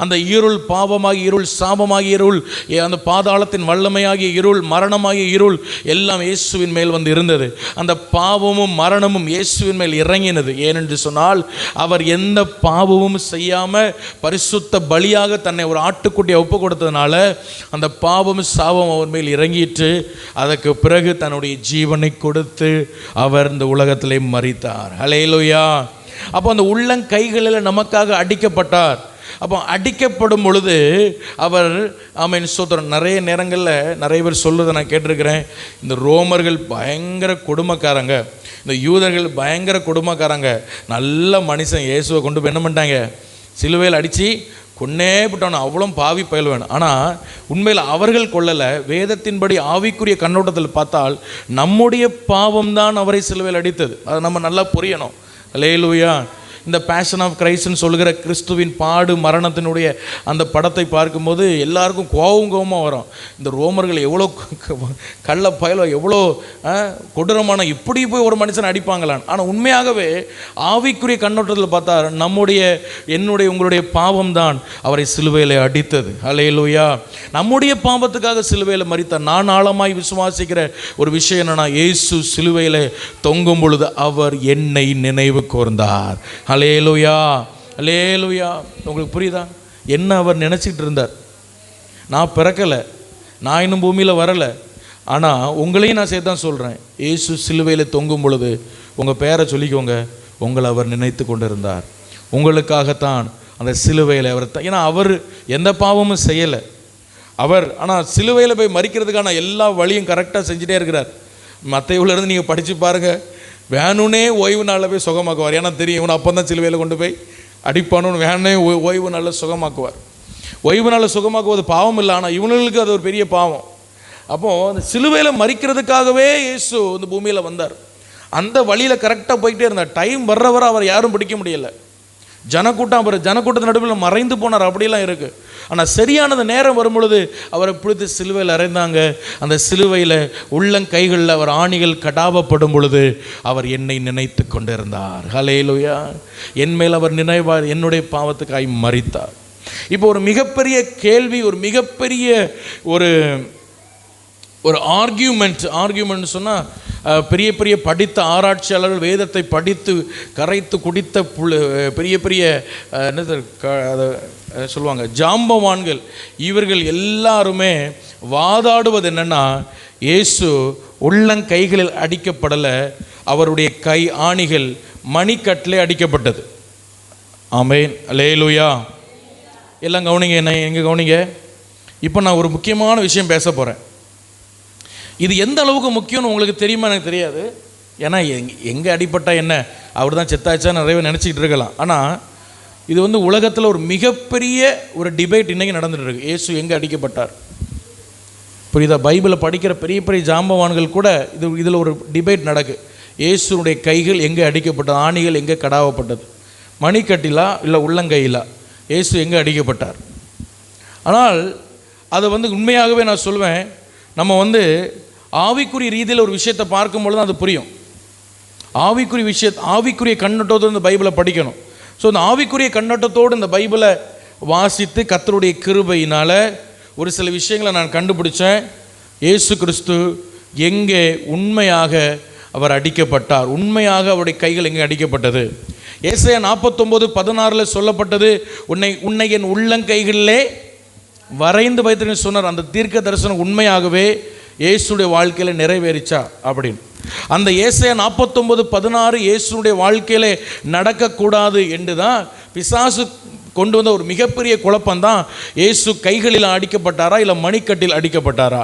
அந்த இருள், பாவமாகிய இருள், சாபமாகிய இருள், அந்த பாதாளத்தின் வல்லமையாகிய இருள், மரணமாகிய இருள் எல்லாம் இயேசுவின் மேல் வந்து இருந்தது. அந்த பாவமும் மரணமும் இயேசுவின் மேல் இறங்கினது. ஏனென்று சொன்னால் அவர் எந்த பாவமும் செய்யாமல் பரிசுத்த பலியாக தன்னை ஒரு ஆட்டுக்குட்டியை ஒப்பு கொடுத்ததுனால அந்த பாவம் சாபம் அவர் மேல் இறங்கிட்டு அதற்கு பிறகு தன்னுடைய ஜீவனை கொடுத்து அவர் இந்த உலகத்திலே மரித்தார். ஹல்லேலூயா. அப்போ அந்த உள்ளங்கைகளில் நமக்காக அடிக்கப்பட்டார். அப்போ அடிக்கப்படும் பொழுது அவர் ஆமென் ஸ்தோத்திரம். நிறைய நேரங்களில் நிறைய பேர் சொல்லுறதை நான் கேட்டிருக்கிறேன். இந்த ரோமர்கள் பயங்கர கொடுமைக்காரங்க, இந்த யூதர்கள் பயங்கர கொடுமைக்காரங்க. நல்ல மனுஷன் இயேசுவை கொண்டு போய் என்ன பண்ணிட்டாங்க, சிலுவையில் அடித்து கொன்னே விட்டானோ, அவ்வளோ பாவி பயல் வேணும். ஆனால் உண்மையில் அவர்கள் கொள்ளலை. வேதத்தின்படி ஆவிக்குரிய கண்ணோட்டத்தில் பார்த்தால் நம்முடைய பாவம்தான் அவரை சிலுவையில் அடித்தது. அதை நம்ம நல்லா புரியணும். அல்லேலூயா. இந்த பேஷன் ஆஃப் கிரைஸ்ட்னு சொல்கிற கிறிஸ்துவின் பாடு மரணத்தினுடைய அந்த படத்தை பார்க்கும்போது எல்லாருக்கும் கோபமாக வரும். இந்த ரோமர்கள் எவ்வளோ கள்ள பயலோ, எவ்வளோ கொடூரமான, இப்படி போய் ஒரு மனுஷனை அடிப்பாங்களான்னு. ஆனால் உண்மையாகவே ஆவிக்குரிய கண்ணோட்டத்தில் பார்த்தா என்னுடைய உங்களுடைய பாவம்தான் அவரை சிலுவையில் அடித்தது. ஹல்லேலூயா. நம்முடைய பாவத்துக்காக சிலுவையில் மரித்தார். நான் ஆழமாய் விசுவாசிக்கிற ஒரு விஷயம் என்னன்னா, இயேசு சிலுவையில் தொங்கும் பொழுது அவர் என்னை நினைவு கூர்ந்தார். ஹல்லேலூயா, ஹல்லேலூயா. உங்களுக்கு புரியுதா? என்ன அவர் நினச்சிக்கிட்டு இருந்தார்? நான் பிறக்கலை, நான் இன்னும் பூமியில் வரலை, ஆனால் உங்களையும் நான் சேர்த்து தான் சொல்கிறேன். இயேசு சிலுவையில் தொங்கும் பொழுது உங்கள் பேரை சொல்லிக்கோங்க, உங்களை அவர் நினைத்து கொண்டிருந்தார். உங்களுக்காகத்தான் அந்த சிலுவையில் அவர் ஏன்னா அவர் எந்த பாவமும் செய்யலை அவர். ஆனால் சிலுவையில் போய் மரிக்கிறதுக்கான எல்லா வழியும் கரெக்டாக செஞ்சுட்டே இருக்கிறார். மத்தேயுவிலிருந்து நீங்கள் படித்து பாருங்கள். வேணுனே ஓய்வு நாளில் போய் சுகமாக்குவார். ஏன்னா தெரியும் இவனை அப்போ தான் சிலுவையில் கொண்டு போய் அடிப்பானு. வேணே ஓய்வு நாளில் சுகமாக்குவார். ஓய்வு நாளில் சுகமாக்குவது பாவம் இல்லை, ஆனால் இவனுங்களுக்கு அது ஒரு பெரிய பாவம். அப்போது அந்த சிலுவையில் மரிக்கிறதுக்காகவே இயேசு இந்த பூமியில் வந்தார். அந்த வழியில் கரெக்டாக போய்கிட்டே இருந்தார். டைம் வர்றவரை அவர் யாரும் பிடிக்க முடியலை. ஜனக்கூட்டத்து நடுவில் மறைந்து போனார். அப்படிலாம் இருக்குது. ஆனால் சரியானது நேரம் வரும் பொழுது அவரை பிடித்து சிலுவையில் அறைந்தாங்க. அந்த சிலுவையில் உள்ளங்கைகளில் அவர் ஆணிகள் கடாவப்படும் பொழுது அவர் என்னை நினைத்து கொண்டிருந்தார். ஹல்லேலூயா. என் மேல் அவர் நினைவார், என்னுடைய பாவத்துக்காய் மரித்தார். இப்போ ஒரு மிகப்பெரிய கேள்வி, ஒரு மிகப்பெரிய ஒரு ஆர்கியூமெண்ட் சொன்னால், பெரிய பெரிய படித்த ஆராய்ச்சியாளர்கள், வேதத்தை படித்து கரைத்து குடித்த பெரிய பெரிய என்னது அதை சொல்லுவாங்க ஜாம்பவான்கள், இவர்கள் எல்லாருமே வாதாடுவது என்னென்னா, இயேசு உள்ளங்கைகளில் அடிக்கப்படலை, அவருடைய கை ஆணிகள் மணிக்கட்டிலே அடிக்கப்பட்டது. ஆமென், அல்லேலூயா. எல்லாம் கவனிங்க, என்ன எங்கே கவனிங்க. இப்போ நான் ஒரு முக்கியமான விஷயம் பேச போகிறேன். இது எந்த அளவுக்கு முக்கியம்னு உங்களுக்கு தெரியுமா? எனக்கு தெரியாது. ஏன்னா எங்கே அடிப்பட்டால் என்ன, அவர் தான் செத்தாச்சா நிறைய நினச்சிக்கிட்டு இருக்கலாம். ஆனால் இது உலகத்தில் ஒரு மிகப்பெரிய ஒரு டிபேட் இன்றைக்கி நடந்துகிட்டு இருக்கு. இயேசு எங்கே அடிக்கப்பட்டார்? புரியுதா? பைபிளை படிக்கிற பெரிய பெரிய ஜாம்பவான்கள் கூட இதில் ஒரு டிபேட் நடக்கு. இயேசுனுடைய கைகள் எங்கே அடிக்கப்பட்டது, ஆணிகள் எங்கே கடாவப்பட்டது, மணிக்கட்டிலா இல்லை உள்ளங்கையிலா, இயேசு எங்கே அடிக்கப்பட்டார்? ஆனால் அதை உண்மையாகவே நான் சொல்வேன், நம்ம ஆவிக்குரிய ரீதியில் ஒரு விஷயத்தை பார்க்கும்பொழுது அது புரியும். ஆவிக்குரிய கண்ணோட்டத்தோடு இந்த பைபிளை படிக்கணும். ஸோ இந்த ஆவிக்குரிய கண்ணோட்டத்தோடு இந்த பைபிளை வாசித்து கர்த்தருடைய கிருபையினால் ஒரு சில விஷயங்களை நான் கண்டுபிடிச்சேன். இயேசு கிறிஸ்து எங்கே உண்மையாக அவர் அடிக்கப்பட்டார், உண்மையாக அவருடைய கைகள் எங்கே அடிக்கப்பட்டது? ஏசாயா 49:16 சொல்லப்பட்டது, உன்னை என் உள்ளங்கைகளிலே வரைந்து வைத்திருக்க சொன்னார். அந்த தீர்க்க தரிசனம் உண்மையாகவே இயேசுடைய வாழ்க்கையில் நிறைவேறிச்சா அப்படின்னு. அந்த ஏசாயா 49:16 இயேசுடைய வாழ்க்கையில் நடக்கக்கூடாது என்று தான் பிசாசு கொண்டு வந்த ஒரு மிகப்பெரிய குழப்பம்தான், இயேசு கைகளில் அடிக்கப்பட்டாரா இல்லை மணிக்கட்டில் அடிக்கப்பட்டாரா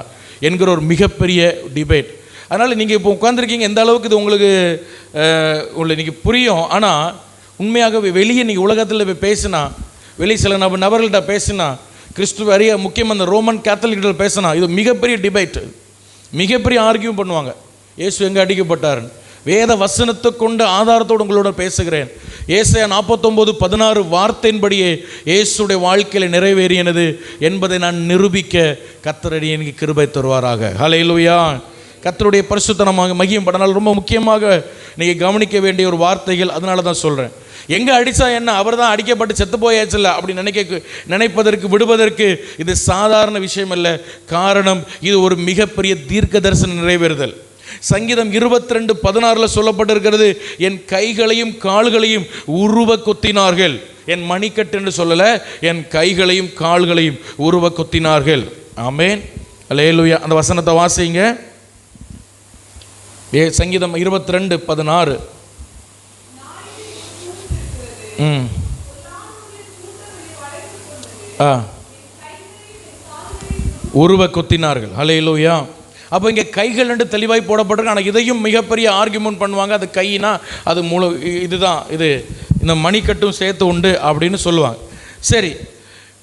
என்கிற ஒரு மிகப்பெரிய டிபேட். அதனால் நீங்கள் இப்போ உட்காந்துருக்கீங்க, எந்த அளவுக்கு இது உங்களுக்கு இன்றைக்கி புரியும். ஆனால் உண்மையாகவே வெளியே நீங்கள் உலகத்தில் போய் பேசினா, வெளியே சில நபர்கள்ட்ட பேசினா, கிறிஸ்துவ அறிய முக்கியமாக அந்த ரோமன் கேத்தலிக்கிட்ட பேசினா, இது மிகப்பெரிய டிபேட்டு, மிகப்பெரிய ஆர்கியூ பண்ணுவாங்க. இயேசு எங்கே அடிக்கப்பட்டாருன்னு வேத வசனத்தை கொண்டு ஆதாரத்தோடு உங்களோட பேசுகிறேன். ஏசாயா 49:16 வார்த்தையின்படியே இயேசுடைய வாழ்க்கையில் நிறைவேறியது என்பதை நான் நிரூபிக்க கர்த்தர் எனக்கு கிருபை தருவாராக. ஹல்லேலூயா. கர்த்தருடைய பரிசுத்தமாக மகிமையும் படனால் ரொம்ப முக்கியமாக நீங்கள் கவனிக்க வேண்டிய ஒரு வார்த்தைகள். அதனால தான் சொல்கிறேன். எங்கே அடித்தா என்ன, அவர் தான் அடிக்கப்பட்டு செத்து போயாச்சுல்ல அப்படி நினைப்பதற்கு விடுவதற்கு இது சாதாரண விஷயம் அல்ல. காரணம், இது ஒரு மிகப்பெரிய தீர்க்க தரிசன நிறைவேறுதல். சங்கீதம் 22:16 சொல்லப்பட்டிருக்கிறது, என் கைகளையும் கால்களையும் உருவ கொத்தினார்கள். என் மணிக்கட்டு என்று சொல்லல, என் கைகளையும் கால்களையும் உருவ கொத்தினார்கள். ஆமென், அல்லேலூயா. அந்த வசனத்தை வாசிங்க. சங்கீதம் 22:16. உருவ கொத்தினார்கள். அல்லேலூயா. அப்போ இங்கே கைகள் என்று தெளிவாய் போடப்பட்டிருக்கு. ஆனால் இதையும் மிகப்பெரிய ஆர்கியூமெண்ட் பண்ணுவாங்க. அது கையினா அது முழு இதுதான், இது இந்த மணிக்கட்டும் சேர்த்து உண்டு அப்படின்னு சொல்லுவாங்க. சரி,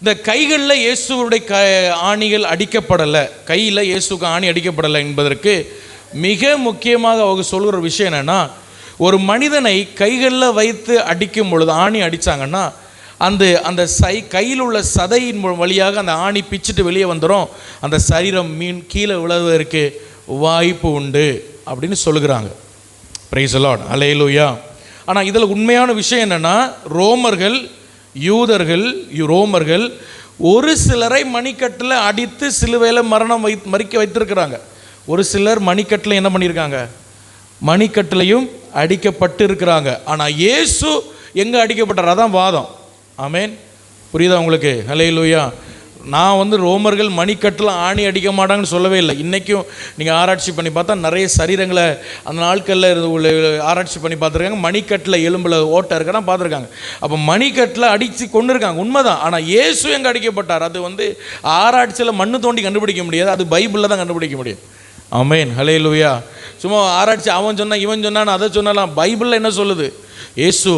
இந்த கைகளில் இயேசுடைய ஆணிகள் அடிக்கப்படலை, கையில் இயேசுக்கு ஆணி அடிக்கப்படலை என்பதற்கு மிக முக்கியமாக அவங்க சொல்கிற விஷயம் என்னென்னா, ஒரு மனிதனை கைகளில் வைத்து அடிக்கும் பொழுது, ஆணி அடித்தாங்கன்னா அந்த கையில் உள்ள சதையின் வழியாக அந்த ஆணி பிச்சுட்டு வெளியே வந்துடும். அந்த சரீரம் கீழே விழுவதற்கு வாய்ப்பு உண்டு அப்படின்னு சொல்லுகிறாங்க. பிரைஸ் தி லார்ட், அல்லேலூயா. ஆனால் இதில் உண்மையான விஷயம் என்னென்னா, ரோமர்கள் ஒரு சிலரை மணிக்கட்டில் அடித்து சிலுவையில் மறிக்க வைத்திருக்கிறாங்க. ஒரு சிலர் மணிக்கட்டில் என்ன பண்ணியிருக்காங்க, மணிக்கட்டிலையும் அடிக்கப்பட்டு இருக்கிறாங்க. ஆனால் இயேசு எங்கே அடிக்கப்பட்டார், அதான் வாதம். ஆமென், புரியுதா உங்களுக்கு? ஹல்லேலூயா. நான் ரோமர்கள் மணிக்கட்டில் ஆணி அடிக்க மாட்டாங்கன்னு சொல்லவே இல்லை. இன்றைக்கும் நீங்கள் ஆராய்ச்சி பண்ணி பார்த்தா நிறைய சரீரங்களை அந்த நாட்களில் ஆராய்ச்சி பண்ணி பார்த்துருக்காங்க. மணிக்கட்டில் எலும்பில் ஓட்டை இருக்கனா பார்த்துருக்காங்க. அப்போ மணிக்கட்டில் அடித்து கொண்டு இருக்காங்க, உண்மைதான். ஆனால் இயேசு எங்கே அடிக்கப்பட்டார், அது ஆராய்ச்சியில் மண்ணு தோண்டி கண்டுபிடிக்க முடியாது, அது பைபிளில் தான் கண்டுபிடிக்க முடியும். ஆமென், ஹல்லேலூயா. சும்மா ஆராய்ச்சி அவன் சொன்னான் இவன் சொன்னான் அதை சொன்னாலாம், பைபிளில் என்ன சொல்லுது, இயேசு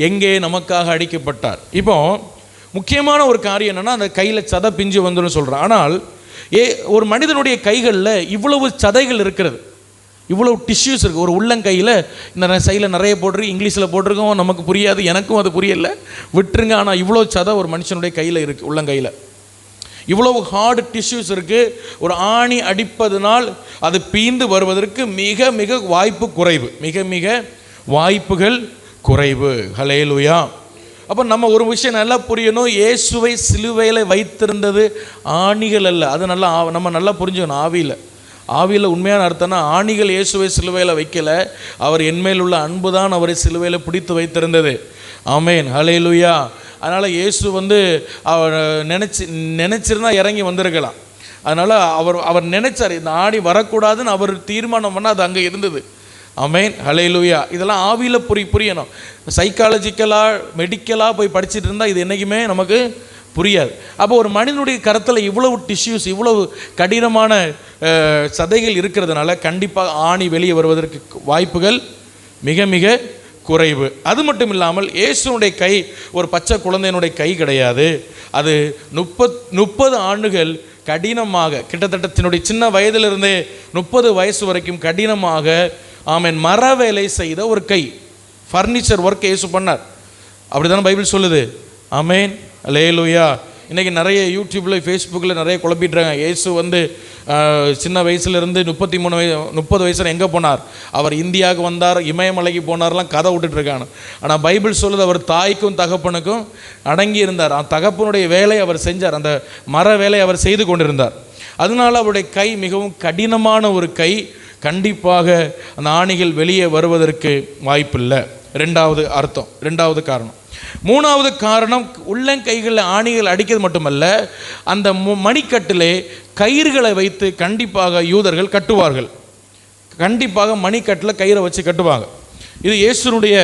எங்கே நமக்காக அடிக்கப்பட்டார். இப்போ முக்கியமான ஒரு காரியம் என்னென்னா, அந்த கையில் சதை பிஞ்சு வந்துடும் சொல்கிறான். ஆனால் ஒரு மனிதனுடைய கைகளில் இவ்வளவு சதைகள் இருக்கிறது, இவ்வளவு டிஷ்யூஸ் இருக்குது. ஒரு உள்ளங்கையில் இந்த சைடில் நிறைய போட்டிருக்கு, இங்கிலீஷில் போட்டிருக்கோம், நமக்கு புரியாது, எனக்கும் அது புரியலை, விட்டுருங்க. ஆனால் இவ்வளோ சதை ஒரு மனுஷனுடைய கையில் இருக்குது, உள்ளங்கையில் இவ்வளவு ஹார்டு டிஷ்யூஸ் இருக்குது. ஒரு ஆணி அடிப்பதனால் அது பீந்து வருவதற்கு மிக மிக வாய்ப்பு குறைவு, மிக மிக வாய்ப்புகள் குறைவு. ஹல்லேலூயா. அப்போ நம்ம ஒரு விஷயம் நல்லா புரியணும், இயேசுவை சிலுவையில் வைத்திருந்தது ஆணிகள் அல்ல. அது நம்ம நல்லா புரிஞ்சுக்கணும். ஆவியில் உண்மையான அர்த்தம்னா, ஆணிகள் இயேசுவை சிலுவையில் வைக்கலை, அவர் என்மேல் உள்ள அன்பு தான் அவரை சிலுவையில் பிடித்து வைத்திருந்தது. ஆமென், ஹல்லேலூயா. அதனால் இயேசு அவர் நினச்சிருந்தா இறங்கி வந்திருக்கலாம். அதனால் அவர் நினைச்சார், இந்த ஆணி வரக்கூடாதுன்னு அவர் தீர்மானம் பண்ணால் அது அங்கே இருந்தது. ஆமென், ஹல்லேலூயா. இதெல்லாம் ஆவியில் புரியணும். சைக்காலஜிக்கலாக மெடிக்கலாக போய் படிச்சுட்டு இருந்தால் இது என்றைக்குமே நமக்கு புரியாது. அப்போ ஒரு மனிதனுடைய கருத்தில் இவ்வளவு டிஷ்யூஸ், இவ்வளவு கடினமான சதைகள் இருக்கிறதுனால கண்டிப்பாக ஆணி வெளியே வருவதற்கு வாய்ப்புகள் மிக மிக குறைவு. அது மட்டும் இல்லாமல் இயேசுனுடைய கை ஒரு பச்சை குழந்தையினுடைய கை கிடையாது. அது 30 ஆண்டுகள் கடினமாக, கிட்டத்தட்ட தன்னுடைய சின்ன வயதிலிருந்தே 30 வயசு வரைக்கும் கடினமாக ஆமென் மர வேலை செய்த ஒரு கை, ஃபர்னிச்சர் ஒர்க் இயேசு பண்ணார். அப்படி தானே பைபிள் சொல்லுது. ஆமென், அல்லேலூயா. இன்றைக்கி நிறைய யூடியூப்பில் ஃபேஸ்புக்கில் நிறைய குழப்பிட்டுறாங்க. இயேசு சின்ன வயசுலேருந்து 30 வயசில் எங்கே போனார், அவர் இந்தியாவுக்கு வந்தார், இமயமலைக்கு போனார்லாம் கதை விட்டுட்ருக்காங்க. ஆனால் பைபிள் சொல்லுது, அவர் தாய்க்கும் தகப்பனுக்கும் அடங்கி இருந்தார். அந்த தகப்பனுடைய வேலை அவர் செஞ்சார், அந்த மர வேலை அவர் செய்து கொண்டிருந்தார். அதனால் அவருடைய கை மிகவும் கடினமான ஒரு கை. கண்டிப்பாக அந்த ஆணிகள் வெளியே வருவதற்கு வாய்ப்பில்லை. ரெண்டாவது காரணம். மூணாவது காரணம், உள்ளங்கைகளில் ஆணிகள் அடிக்கிறது மட்டுமல்ல, அந்த மணிக்கட்டிலே கயிறுகளை வைத்து கண்டிப்பாக யூதர்கள் கட்டுவார்கள். கண்டிப்பாக மணிக்கட்டில் கயிறை வச்சு கட்டுவாங்க. இது இயேசுனுடைய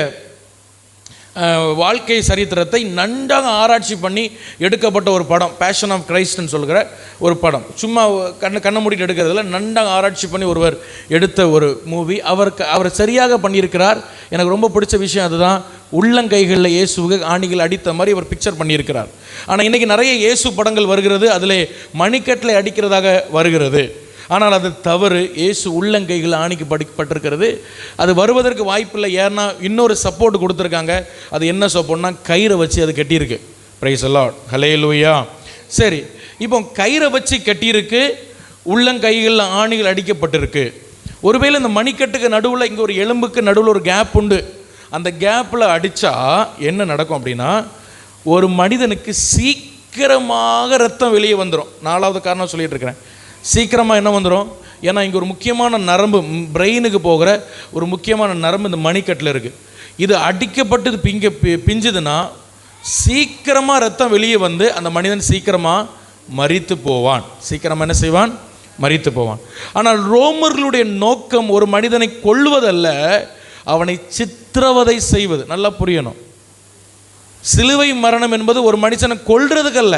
வாழ்க்கை சரித்திரத்தை நன்றாக ஆராய்ச்சி பண்ணி எடுக்கப்பட்ட ஒரு படம். பேஷன் ஆஃப் கிரைஸ்ட்னு சொல்கிற ஒரு படம். சும்மா கண்ணை மூடிட்டு எடுக்கிறதுல நன்றாக ஆராய்ச்சி பண்ணி ஒருவர் எடுத்த ஒரு மூவி. அவர் சரியாக பண்ணியிருக்கிறார். எனக்கு ரொம்ப பிடிச்ச விஷயம் அதுதான். உள்ளங்கைகளில் இயேசுவுக்கு ஆணிகள் அடித்த மாதிரி அவர் பிக்சர் பண்ணியிருக்கிறார். ஆனால் இன்றைக்கி நிறைய இயேசு படங்கள் வருகிறது, அதில் மணிக்கட்டில் அடிக்கிறதாக வருகிறது. ஆனால் அது தவறு. இயேசு உள்ளங்கைகள் ஆணிக்கு பட்டிருக்கிறது. அது வருவதற்கு வாய்ப்பில்லை. ஏன்னா இன்னொரு சப்போர்ட் கொடுத்துருக்காங்க. அது என்ன சப்போர்ட்னா கயிறை வச்சு அது கட்டியிருக்கு. பிரைஸ் தி லார்ட், ஹல்லேலூயா. சரி, இப்போ கயிறை வச்சு கட்டியிருக்கு, உள்ளங்கைகளில் ஆணிகள் அடிக்கப்பட்டிருக்கு. ஒருவேளை இந்த மணிக்கட்டுக்கு நடுவில் இங்கே ஒரு எலும்புக்கு நடுவில் ஒரு கேப் உண்டு. அந்த கேப்பில் அடித்தா என்ன நடக்கும் அப்படின்னா, ஒரு மனிதனுக்கு சீக்கிரமாக ரத்தம் வெளியே வந்துடும். 4வது காரணம் சொல்லிட்டு இருக்கிறேன். சீக்கிரமாக என்ன வந்துடும்? ஏன்னா இங்கே ஒரு முக்கியமான நரம்பு, பிரெயினுக்கு போகிற ஒரு முக்கியமான நரம்பு இந்த மணிக்கட்டில் இருக்குது. இது அடிக்கப்பட்டு பிஞ்சுதுன்னா சீக்கிரமாக ரத்தம் வெளியே வந்து அந்த மனிதன் சீக்கிரமாக மரித்து போவான். சீக்கிரமாக என்ன செய்வான்? மரித்து போவான். ஆனால் ரோமர்களுடைய நோக்கம் ஒரு மனிதனை கொல்வதல்ல, அவனை சித்திரவதை செய்வது. நல்லா புரியணும். சிலுவை மரணம் என்பது ஒரு மனுஷனை கொல்றதுக்கல்ல,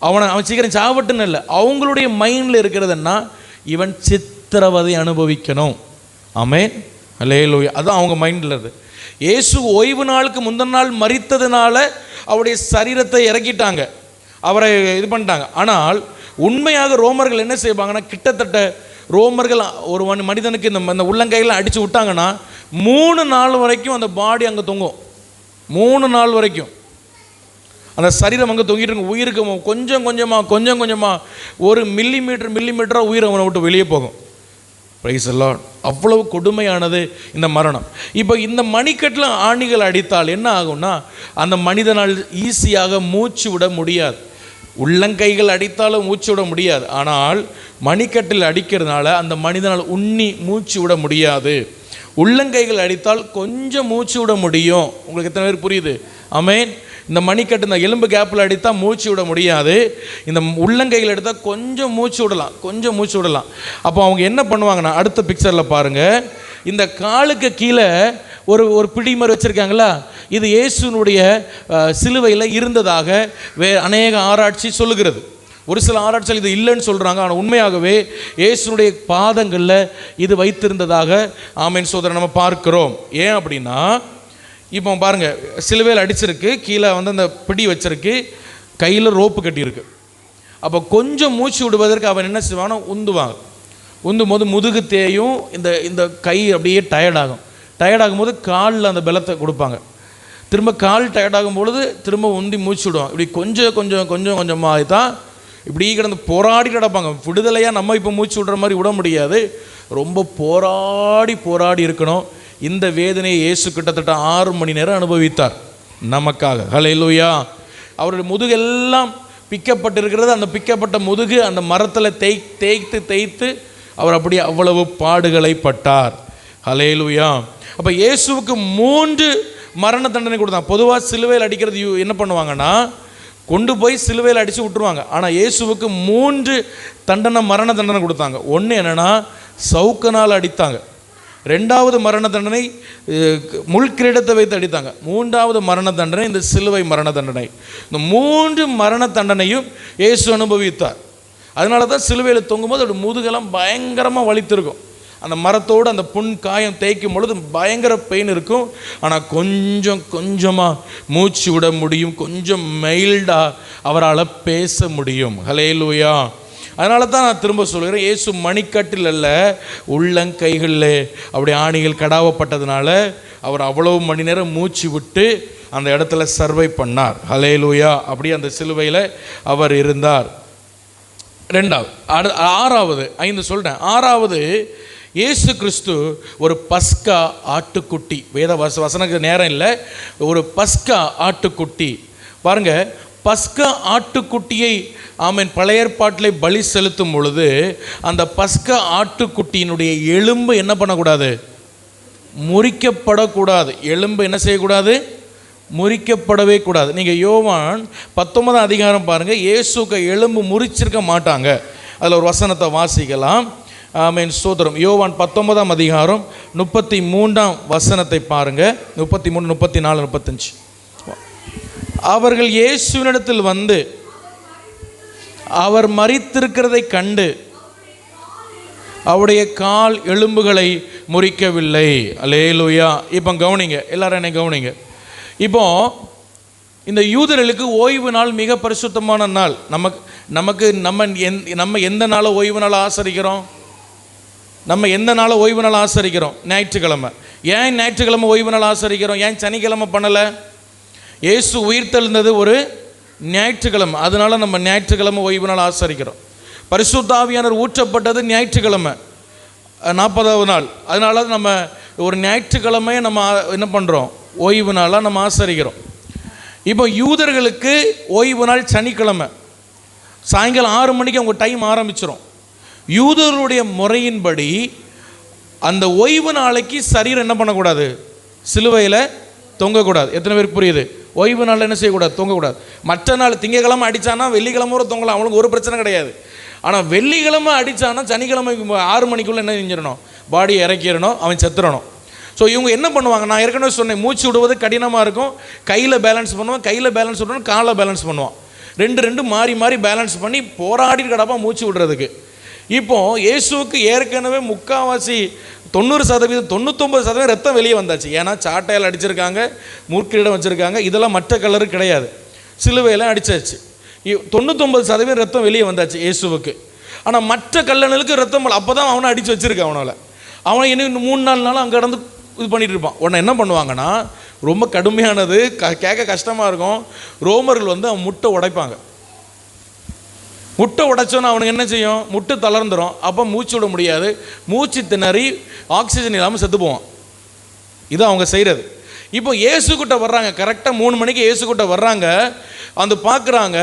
அவன் சீக்கிரம் சாவட்டுன்னு இல்லை. அவங்களுடைய மைண்டில் இருக்கிறதுன்னா இவன் சித்திரவதை அனுபவிக்கணும். ஆமென், அல்லேலூயா. அதுதான் அவங்க மைண்டில் இருக்குது. இயேசு ஓய்வு நாளுக்கு முந்தின நாள் மரித்ததுனால அவருடைய சரீரத்தை இறக்கிட்டாங்க, அவரை இது பண்ணிட்டாங்க. ஆனால் உண்மையாக ரோமர்கள் என்ன செய்வாங்கன்னா, கிட்டத்தட்ட ரோமர்கள் ஒரு மனிதனுக்கு இந்த உள்ளங்கையில் அடித்து விட்டாங்கன்னா 3 நாள் வரைக்கும் அந்த பாடி அங்கே தொங்கும். 3 நாள் வரைக்கும் அந்த சரீரம் அங்கே தொங்கிட்டு இருக்கும். உயிருக்கு கொஞ்சம் கொஞ்சமாக ஒரு மில்லிமீட்டராக உயிர் அவனை விட்டு வெளியே போகும். Price the Lord. அவ்வளவு கொடுமையானது இந்த மரணம். இப்போ இந்த மணிக்கட்டில் ஆணிகள் அடித்தால் என்ன ஆகும்னா, அந்த மனிதனால் ஈஸியாக மூச்சு விட முடியாது. உள்ளங்கைகள் அடித்தாலும் மூச்சு விட முடியாது. ஆனால் மணிக்கட்டில் அடிக்கிறதுனால அந்த மனிதனால் உண்ணி மூச்சு விட முடியாது. உள்ளங்கைகள் அடித்தால் கொஞ்சம் மூச்சு விட முடியும். உங்களுக்கு எத்தனை பேர் புரியுது? ஆமென். இந்த மணிக்கட்டு இந்த எலும்பு கேப்பில் அடித்தால் மூச்சு விட முடியாது. இந்த உள்ளங்கைகள் எடுத்தால் கொஞ்சம் மூச்சு விடலாம். அப்போ அவங்க என்ன பண்ணுவாங்கன்னா, அடுத்த பிக்சரில் பாருங்கள், இந்த காலுக்கு கீழே ஒரு பிடி மாதிரி வச்சுருக்காங்களா, இது இயேசுனுடைய சிலுவையில் இருந்ததாக அநேக ஆராய்ச்சி சொல்லுகிறது. ஒரு சில ஆராய்ச்சிகள் இது இல்லைன்னு சொல்கிறாங்க. ஆனால் உண்மையாகவே இயேசுனுடைய பாதங்களில் இது வைத்திருந்ததாக ஆமென் சோதரன் நம்ம பார்க்கிறோம். ஏன் அப்படின்னா, இப்போ பாருங்கள், சிலுவையில் அடிச்சிருக்கு, கீழே அந்த பிடி வச்சிருக்கு, கையில் ரோப்பு கட்டியிருக்கு. அப்போ கொஞ்சம் மூச்சு விடுவதற்கு அவன் என்ன செய்வானோ உந்துவாங்க. உந்தும் போது முதுகு தேயும், இந்த கை அப்படியே டயர்டாகும் போது காலில் அந்த பலத்தை கொடுப்பாங்க. திரும்ப கால் டயர்டாகும் பொழுது திரும்ப உந்தி மூச்சு விடுவாங்க. இப்படி கொஞ்சமாக தான் இப்படி கிடந்து போராடி கிடப்பாங்க. விடுதலையாக நம்ம இப்போ மூச்சு விடுற மாதிரி விட முடியாது. ரொம்ப போராடி இருக்கணும். இந்த வேதனையை இயேசு கிட்டத்தட்ட 6 மணி நேரம் அனுபவித்தார் நமக்காக. ஹல்லேலூயா. அவருடைய முதுகெல்லாம் பிக்கப்பட்டிருக்கிறது. அந்த பிக்கப்பட்ட முதுகு அந்த மரத்தில் தேய்த்து அவர் அப்படி அவ்வளவு பாடுகளை பட்டார். ஹல்லேலூயா. அப்போ இயேசுவுக்கு 3 மரண தண்டனை கொடுத்தாங்க. பொதுவாக சிலுவையில் அடிக்கிறது என்ன பண்ணுவாங்கன்னா, கொண்டு போய் சிலுவையில் அடித்து விட்டுருவாங்க. ஆனால் இயேசுவுக்கு 3 மரண தண்டனை கொடுத்தாங்க. ஒன்று என்னென்னா, சவுக்கனால் அடித்தாங்க. 2வது மரண தண்டனை முள்கிரீடத்தை வைத்து அடித்தாங்க. 3வது மரண தண்டனை இந்த சிலுவை மரண தண்டனை. இந்த 3 மரண தண்டனையும் இயேசு அனுபவித்தார். அதனால தான் சிலுவையில் தொங்கும்போது அப்படி முதுகெல்லாம் பயங்கரமாக வலித்திருக்கும். அந்த மரத்தோடு அந்த புண் காயம் தேய்க்கும் பொழுது பயங்கர பெயின் இருக்கும். ஆனால் கொஞ்சமாக மூச்சு விட முடியும், கொஞ்சம் மைல்டாக அவரால் பேச முடியும். ஹல்லேலூயா. அதனால தான் நான் திரும்ப சொல்கிறேன், இயேசு மணிக்கட்டில் அல்ல, உள்ளங்கைகளில் அப்படி ஆணிகள் கடாவப்பட்டதுனால அவர் அவ்வளவு மணி நேரம் மூச்சு விட்டு அந்த இடத்துல சர்வை பண்ணார். ஹல்லேலூயா. அப்படி அந்த சிலுவையில் அவர் இருந்தார். 6வது 5 சொல்கிறேன். 6வது, இயேசு கிறிஸ்து ஒரு பஸ்கா ஆட்டுக்குட்டி. வசனக்கு நேரம் இல்லை, ஒரு பஸ்கா ஆட்டுக்குட்டி. பாருங்கள், பஸ்கா ஆட்டுக்குட்டியை ஆமென் பழைய ஏற்பாட்டிலே பலி செலுத்தும் பொழுது அந்த பஸ்கா ஆட்டுக்குட்டியினுடைய எலும்பு என்ன பண்ணக்கூடாது? முறிக்கப்படக்கூடாது. எலும்பு என்ன செய்யக்கூடாது? முறிக்கப்படவே கூடாது. நீங்கள் யோவான் 19ஆம் அதிகாரம் பாருங்கள். இயேசுக்கு எலும்பு முறிச்சிருக்க மாட்டாங்க. அதில் ஒரு வசனத்தை வாசிக்கலாம். ஆமென், ஸ்தோத்திரம். யோவான் 19ஆம் அதிகாரம் 33ஆம் வசனத்தை பாருங்க. 33, 34, 35. அவர்கள் இயேசுவினிடத்தில் வந்து அவர் மரித்திருக்கிறதை கண்டு அவருடைய கால் எலும்புகளை முறிக்கவில்லை. அல்லேலூயா. இப்போ கவனிங்க, எல்லாரும் என்னை கவனிங்க. இப்போ இந்த யூதர்களுக்கு ஓய்வு நாள் மிக பரிசுத்தமான நாள். நம்ம எந்த நாளை ஓய்வு நாள் ஆசரிக்கிறோம்? நம்ம எந்த நாளை ஓய்வு நாள் ஆசரிக்கிறோம்? ஞாயிற்றுக்கிழமை. ஏன் ஞாயிற்றுக்கிழமை ஓய்வு நாள் ஆசரிக்கிறோம்? ஏன் சனிக்கிழமை பண்ணலை? இயேசு உயிர்த்தெழுந்தது ஒரு ஞாயிற்றுக்கிழமை, அதனால நம்ம ஞாயிற்றுக்கிழமை ஓய்வு நாள் ஆசரிக்கிறோம். பரிசுத்த ஆவியானவர் ஊற்றப்பட்டது ஞாயிற்றுக்கிழமை 40வது நாள். அதனால நம்ம ஒரு ஞாயிற்றுக்கிழமையை நம்ம என்ன பண்ணுறோம்? ஓய்வு நாளாக நம்ம ஆசரிக்கிறோம். இப்போ யூதர்களுக்கு ஓய்வு நாள் சனிக்கிழமை சாயங்காலம் 6 மணிக்கு அவங்க டைம் ஆரம்பிச்சிடும். யூதர்களுடைய முறையின்படி அந்த ஓய்வு நாளைக்கு சரீரம் என்ன பண்ணக்கூடாது? சிலுவையில் தொங்கக்கூடாது. எத்தனை பேருக்கு புரியுது? ஓய்வு நாள் என்ன செய்யக்கூடாது? தொங்கக்கூடாது. மற்ற நாள் திங்கக்கிழமை அடித்தானா வெள்ளிக்கிழமை ஒரு தொங்கலாம், அவனுக்கு ஒரு பிரச்சனை கிடையாது. ஆனால் வெள்ளிக்கிழமை அடித்தானா சனிக்கிழமை 6 மணிக்குள்ளே என்ன செஞ்சிடணும்? பாடியை இறக்கிடணும், அவன் செத்துறணும். ஸோ இவங்க என்ன பண்ணுவாங்க? நான் ஏற்கனவே சொன்னேன், மூச்சு விடுவது கடினமாக இருக்கும். கையில் பேலன்ஸ் பண்ணுவான், கையில் பேலன்ஸ் விடணும், காலில் பேலன்ஸ் பண்ணுவான். ரெண்டு மாறி மாறி பேலன்ஸ் பண்ணி போராடி கிடப்பா மூச்சு விடுறதுக்கு. இப்போது இயேசுவுக்கு ஏற்கனவே 90%, 99% ரத்தம் வெளியே வந்தாச்சு. ஏன்னா சாட்டையில் அடிச்சிருக்காங்க, மூர்க்கிடம் வச்சுருக்காங்க, இதெல்லாம் மற்ற கலரு கிடையாது, சிலுவையெல்லாம் அடித்தாச்சு. 99% ரத்தம் வெளியே வந்தாச்சு இயேசுவுக்கு. ஆனால் மற்ற கல்லணுகளுக்கு ரத்தம் அப்போ தான் அவனை அடித்து வச்சுருக்கான். அவனை இன்னும் 3-4 நாள் அங்கே கடந்து இது பண்ணிகிட்டு இருப்பான். உடனே என்ன பண்ணுவாங்கன்னா, ரொம்ப கடுமையானது, கேட்க கஷ்டமாக இருக்கும். ரோமர்கள் வந்து அவன் முட்டை உடைப்பாங்க. முட்டை உடைச்சோன்னா அவனுக்கு என்ன செய்யும்? முட்டை தளர்ந்துடும். அப்போ மூச்சு விட முடியாது, மூச்சு திணறி ஆக்சிஜன் இல்லாமல் செத்து போவான். இது அவங்க செய்கிறது. இப்போ இயேசுக்கிட்ட வர்றாங்க, கரெக்டாக 3 மணிக்கு இயேசுக்கிட்ட வர்றாங்க. அந்த பார்க்குறாங்க,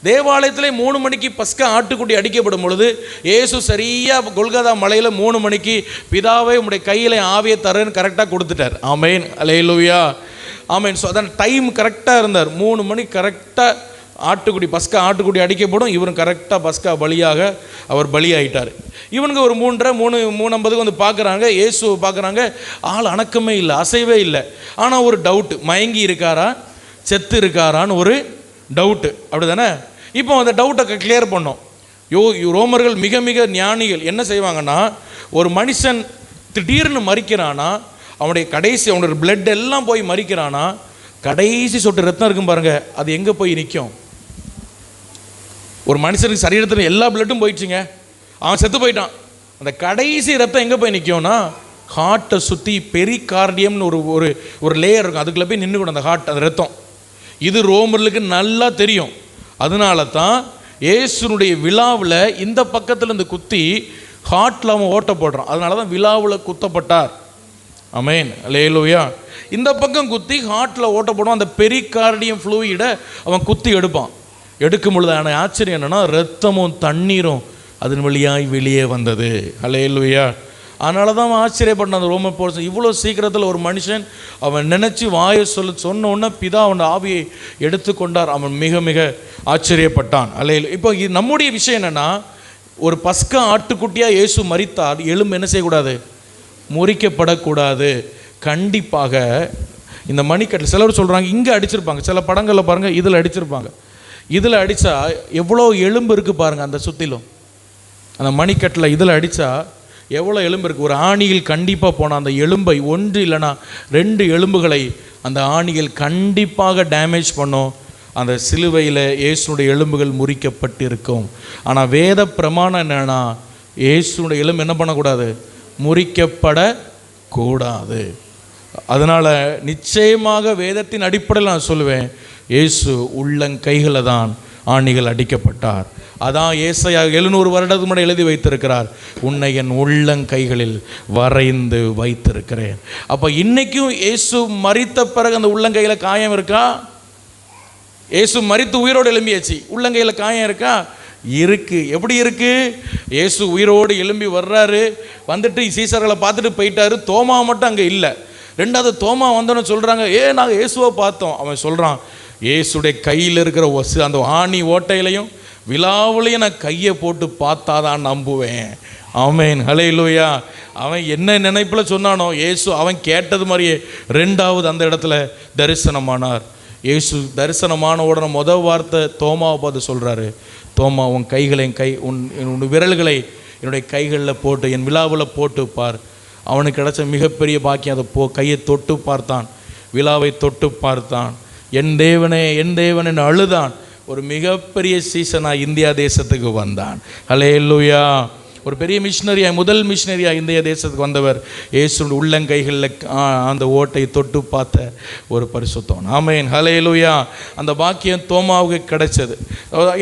தேவாலயத்திலே 3 மணிக்கு பஸ்கா ஆட்டுக்குட்டி அடிக்கப்படும் பொழுது இயேசு சரியாக கொல்கதா மலையில் 3 மணிக்கு பிதாவே உம்முடைய கையில் ஆவியை தரேன்னு கரெக்டாக கொடுத்துட்டார். ஆமேன், அல்லேலூயா, ஆமேன். ஸோ அதான் டைம் கரெக்டாக இருந்தார். 3 மணிக்கு கரெக்டாக ஆட்டுக்குடி பஸ்கா ஆட்டுக்குடி அடிக்கப்படும். இவரும் கரெக்டாக பஸ்கா பலியாக அவர் பலியாயிட்டார். இவனுங்க ஒரு 3:30 வந்து பார்க்குறாங்க, இயேசுவை பார்க்குறாங்க. ஆள் அணக்கமே இல்லை, அசைவே இல்லை. ஆனால் ஒரு டவுட்டு, மயங்கி இருக்காரா செத்து இருக்காரான்னு ஒரு டவுட்டு, அப்படி தானே? இப்போ அந்த டவுட்டை கிளியர் பண்ணோம். ரோமர்கள் மிக மிக ஞானிகள். என்ன செய்வாங்கன்னா, ஒரு மனுஷன் திடீர்னு மறிக்கிறானா, அவனுடைய கடைசி அவனுடைய பிளட் எல்லாம் போய் மறிக்கிறானா, கடைசி சொட்டு ரத்தம் இருக்கும் பாருங்க, அது எங்கே போய் நிற்கும்? ஒரு மனுஷனுக்கு சரீரத்தில் எல்லா பிளட்டும் போயிடுச்சுங்க, அவன் செத்து போயிட்டான். அந்த கடைசி ரத்தம் எங்கே போய் நிற்கும்னா, ஹார்ட்டை சுற்றி பெரிகார்டியம்னு ஒரு லேயர் இருக்கும், அதுக்குள்ளே போய் நின்றுக்கூடும் அந்த ஹார்ட், அந்த ரத்தம். இது ரோமர்களுக்கு நல்லா தெரியும். அதனால தான் இயேசுனுடைய விழாவில் இந்த பக்கத்தில் இருந்து குத்தி ஹார்ட்டில் அவன் ஓட்ட போடுறான். அதனால தான் விழாவில் குத்தப்பட்டார். ஆமென், அல்லேலூயா. இந்த பக்கம் குத்தி ஹார்ட்டில் ஓட்ட போடுவான். அந்த பெரிகார்டியம் ஃப்ளூயிடை அவன் குத்தி எடுப்பான். எடுக்கும் பொழுது ஆனால் ஆச்சரியம் என்னென்னா, ரத்தமும் தண்ணீரும் அதன் வழியாய் வெளியே வந்தது. அல்லேலூயா. அதனால தான் அவன் ஆச்சரியப்பட்டான். அந்த ரோம போலீஸ் இவ்வளோ சீக்கிரத்தில் ஒரு மனுஷன் அவன் நினச்சி வாயை சொன்ன உடனே பிதா அவன் ஆவியை எடுத்துக்கொண்டார். அவன் மிக மிக ஆச்சரியப்பட்டான். அல்லேலூயா. இப்போ நம்முடைய விஷயம் என்னென்னா, ஒரு பஸ்கா ஆட்டுக்குட்டியாக இயேசு மரித்தார், எலும்பு என்ன செய்யக்கூடாது? முறிக்கப்படக்கூடாது. கண்டிப்பாக இந்த மணிக்கட்டில் சிலர் சொல்கிறாங்க இங்கே அடிச்சிருப்பாங்க, சில படங்களில் பாருங்கள் இதில் அடிச்சிருப்பாங்க. இதில் அடித்தா எவ்வளோ எலும்பு இருக்குது பாருங்கள், அந்த சுற்றிலும் அந்த மணிக்கட்டில் இதில் அடித்தா எவ்வளோ எலும்பு இருக்குது. ஒரு ஆணியில் கண்டிப்பாக போனால் அந்த எலும்பை 1 இல்லைனா 2 எலும்புகளை அந்த ஆணிகள் கண்டிப்பாக டேமேஜ் பண்ணும். அந்த சிலுவையில் இயேசுனுடைய எலும்புகள் முறிக்கப்பட்டிருக்கும். ஆனால் வேத பிரமாணம் என்னென்னா, இயேசுனுடைய எலும்பு என்ன பண்ணக்கூடாது? முறிக்கப்படக்கூடாது. அதனால் நிச்சயமாக வேதத்தின் அடிப்படையில் நான் சொல்லுவேன், இயேசு உள்ளங்கைகளில் தான் ஆணிகள் அடிக்கப்பட்டார். அதான் ஏசாயா 700 வருடத்துக்கு முன்னாடி எழுதி வைத்திருக்கிறார், உன்னை என் உள்ளங்கைகளில் வரைந்து வைத்திருக்கிறேன். அப்போ இன்றைக்கும் இயேசு மரித்த பிறகு அந்த உள்ளங்கையில் காயம் இருக்கா? இயேசு மரித்து உயிரோடு எழும்பியாச்சு, உள்ளங்கையில் காயம் இருக்கா? இருக்கு. எப்படி இருக்கு? இயேசு உயிரோடு எழும்பி வர்றாரு, வந்துட்டு சீசர்களை பார்த்துட்டு போயிட்டாரு. தோமா மட்டும் அங்கே இல்லை. 2வது தோமா வந்தோன்னு சொல்கிறாங்க, நாங்கள் இயேசுவை பார்த்தோம். அவன் சொல்கிறான், இயேசுடைய கையில் இருக்கிற அந்த ஆணி ஓட்டையிலையும் விழாவிலையும் நான் கையை போட்டு பார்த்தாதான் நம்புவேன் ஆமென், ஹல்லேலூயா. அவன் என்ன நினைப்பில் சொன்னானோ இயேசு அவன் கேட்டது மாதிரியே ரெண்டாவது அந்த இடத்துல தரிசனமானார். இயேசு தரிசனமான உடனே முதல் வார்த்தை தோமாவை பார்த்து சொல்கிறாரு, தோமா, உன் கைகளை உன் விரல்களை என்னுடைய கைகளில் போட்டு என் விழாவில் போட்டு பார். அவனுக்கு கிடைச்ச மிகப்பெரிய பாக்கியம். அதை கையை தொட்டு பார்த்தான், விழாவை தொட்டு பார்த்தான். என் தேவனே என் தேவன் என்று அழுதான். ஒரு மிகப்பெரிய சீசனாக இந்தியா தேசத்துக்கு வந்தான். ஹல்லேலூயா. ஒரு பெரிய மிஷினரியாக, முதல் மிஷினரியாக இந்திய தேசத்துக்கு வந்தவர் இயேசு உள்ளங்கைகளில் அந்த ஓட்டை தொட்டு பார்த்த ஒரு பரிசுத்தவன். ஆமென், ஹல்லேலூயா. அந்த பாக்கியம் தோமாவுக்கு கிடைச்சது.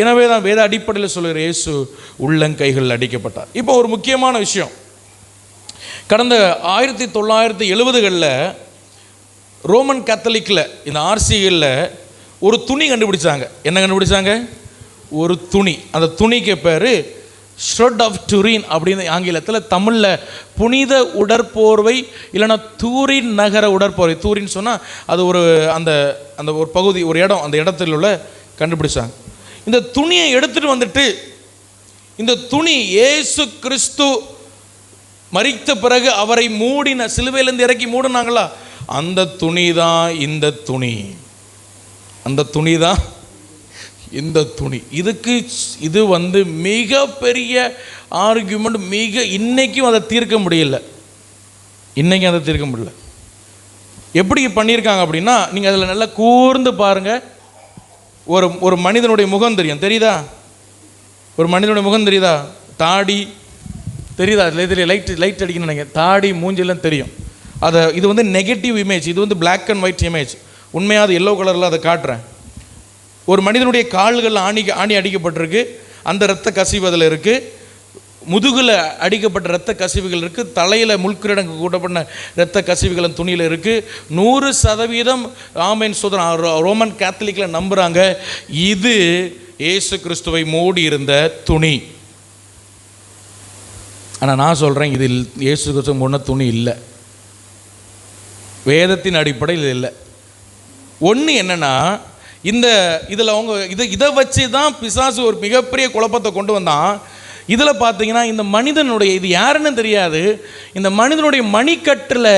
எனவே தான் வேத அடிப்படையில் சொல்கிற இயேசு உள்ளங்கைகளில் அடிக்கப்பட்டார். இப்போ ஒரு முக்கியமான விஷயம், கடந்த 1970களில் ரோமன் கேத்தலிக்கில் இந்த ஆர்சிகளில் ஒரு துணி கண்டுபிடிச்சாங்க. என்ன கண்டுபிடிச்சாங்க? ஒரு துணி. அந்த துணிக்கு பேர் ஷ்ரெட் ஆஃப் டுரின் அப்படின்னு ஆங்கிலத்தில், தமிழில் புனித உடற்போர்வை இல்லைன்னா தூரின் நகர உடற்போர்வை. தூரின்னு சொன்னால் அது ஒரு அந்த அந்த ஒரு பகுதி, ஒரு இடம், அந்த இடத்துல உள்ள கண்டுபிடிச்சாங்க. இந்த துணியை எடுத்துகிட்டு வந்துட்டு, இந்த துணி இயேசு கிறிஸ்து மரித்த பிறகு அவரை மூடின, சிலுவையிலேருந்து இறக்கி மூடினாங்களா, அந்த துணி தான் இந்த துணி. அந்த துணி தான் இந்த துணி. இது மிகப்பெரிய ஆர்கியூமெண்ட். இன்னைக்கும் அதை தீர்க்க முடியல. எப்படி பண்ணியிருக்காங்க அப்படின்னா, நீங்கள் அதில் நல்லா கூர்ந்து பாருங்கள். ஒரு மனிதனுடைய முகம் தெரியுதா? ஒரு மனிதனுடைய முகம் தெரியுதா? தாடி தெரியுதா? அதில் லைட் அடிக்கணும்னு நினைக்கிறேன். தாடி மூஞ்செல்லாம் தெரியும். இது நெகட்டிவ் இமேஜ். இது பிளாக் அண்ட் ஒயிட் இமேஜ். உண்மையாக அது எல்லோ கலரில் அதை காட்டுறேன். ஒரு மனிதனுடைய கால்களில் ஆணி அடிக்கப்பட்டிருக்கு. அந்த இரத்த கசிவு அதில் இருக்குது. முதுகில் அடிக்கப்பட்ட இரத்த கசிவுகள் இருக்குது. தலையில் முள்கிரீடம் கூட்டப்பட்ட இரத்த கசிவுகள் அந்த துணியில் இருக்குது. 100% ஆமென் சோதரன் ரோமன் கேத்தலிக்கில் நம்புகிறாங்க இது இயேசு கிறிஸ்துவை மூடி இருந்த துணி. ஆனால் நான் சொல்கிறேன், இது இயேசு கிறிஸ்துவ மூடின துணி இல்லை. வேதத்தின் அடிப்படையில் இல்லை. ஒன்று என்னென்னா, இதில் அவங்க இதை வச்சு தான் பிசாசு ஒரு மிகப்பெரிய குழப்பத்தை கொண்டு வந்தான். இதில் பார்த்தீங்கன்னா, இந்த மனிதனுடைய, இது யாருன்னு தெரியாது, இந்த மனிதனுடைய மணிக்கட்டில்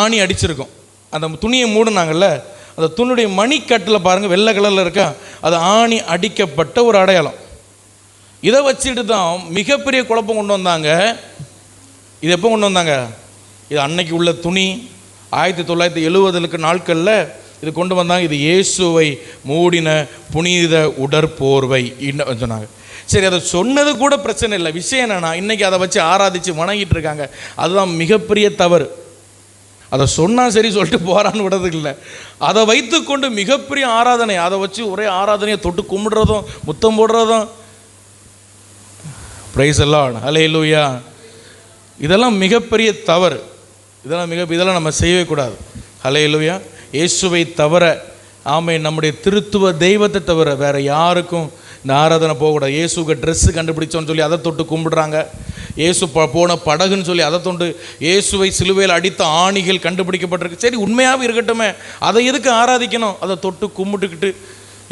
ஆணி அடிச்சிருக்கும். அந்த துணியை மூடினாங்கல்ல, அந்த துணியுடைய மணிக்கட்டில் பாருங்கள், வெள்ளை கலரில் இருக்கா, அது ஆணி அடிக்கப்பட்ட ஒரு அடையாளம். இதை வச்சுட்டு தான் மிகப்பெரிய குழப்பம் கொண்டு வந்தாங்க. இது எப்போ கொண்டு வந்தாங்க? இது அன்னைக்கு உள்ள துணி. 1970 நாட்களில் இது கொண்டு வந்தாங்க. இது இயேசுவை மூடின புனித உடற்போர்வை சொன்னாங்க. சரி, அதை சொன்னது கூட பிரச்சனை இல்லை. விஷயம் என்னென்னா, இன்றைக்கி அதை வச்சு ஆராதித்து வணங்கிட்டு இருக்காங்க. அதுதான் மிகப்பெரிய தவறு. அதை சொன்னால் சரி சொல்லிட்டு போகிறான்னு விடுறதுக்கு இல்லை. அதை வைத்து கொண்டு மிகப்பெரிய ஆராதனை, அதை வச்சு ஒரே ஆராதனையை தொட்டு கும்பிடுறதும் முத்தம் போடுறதும், பிரைஸ் தி லார்ட், ஹல்லேலூயா, இதெல்லாம் மிகப்பெரிய தவறு. இதெல்லாம் நம்ம செய்யவே கூடாது. ஹல்லேலூயா. இயேசுவை தவிர, ஆமென், நம்முடைய திருத்துவ தெய்வத்தை தவிர வேறு யாருக்கும் இந்த ஆராதனை போகக்கூடாது. இயேசுக்கு ட்ரெஸ்ஸு கண்டுபிடிச்சோன்னு சொல்லி அதை தொட்டு கும்பிடுறாங்க. இயேசு போன படகுன்னு சொல்லி அதை தொண்டு, இயேசுவை சிலுவையில் அடித்த ஆணிகள் கண்டுபிடிக்கப்பட்டிருக்கு. சரி, உண்மையாகவே இருக்கட்டுமே, அதை எதுக்கு ஆராதிக்கணும்? அதை தொட்டு கும்பிட்டுக்கிட்டு,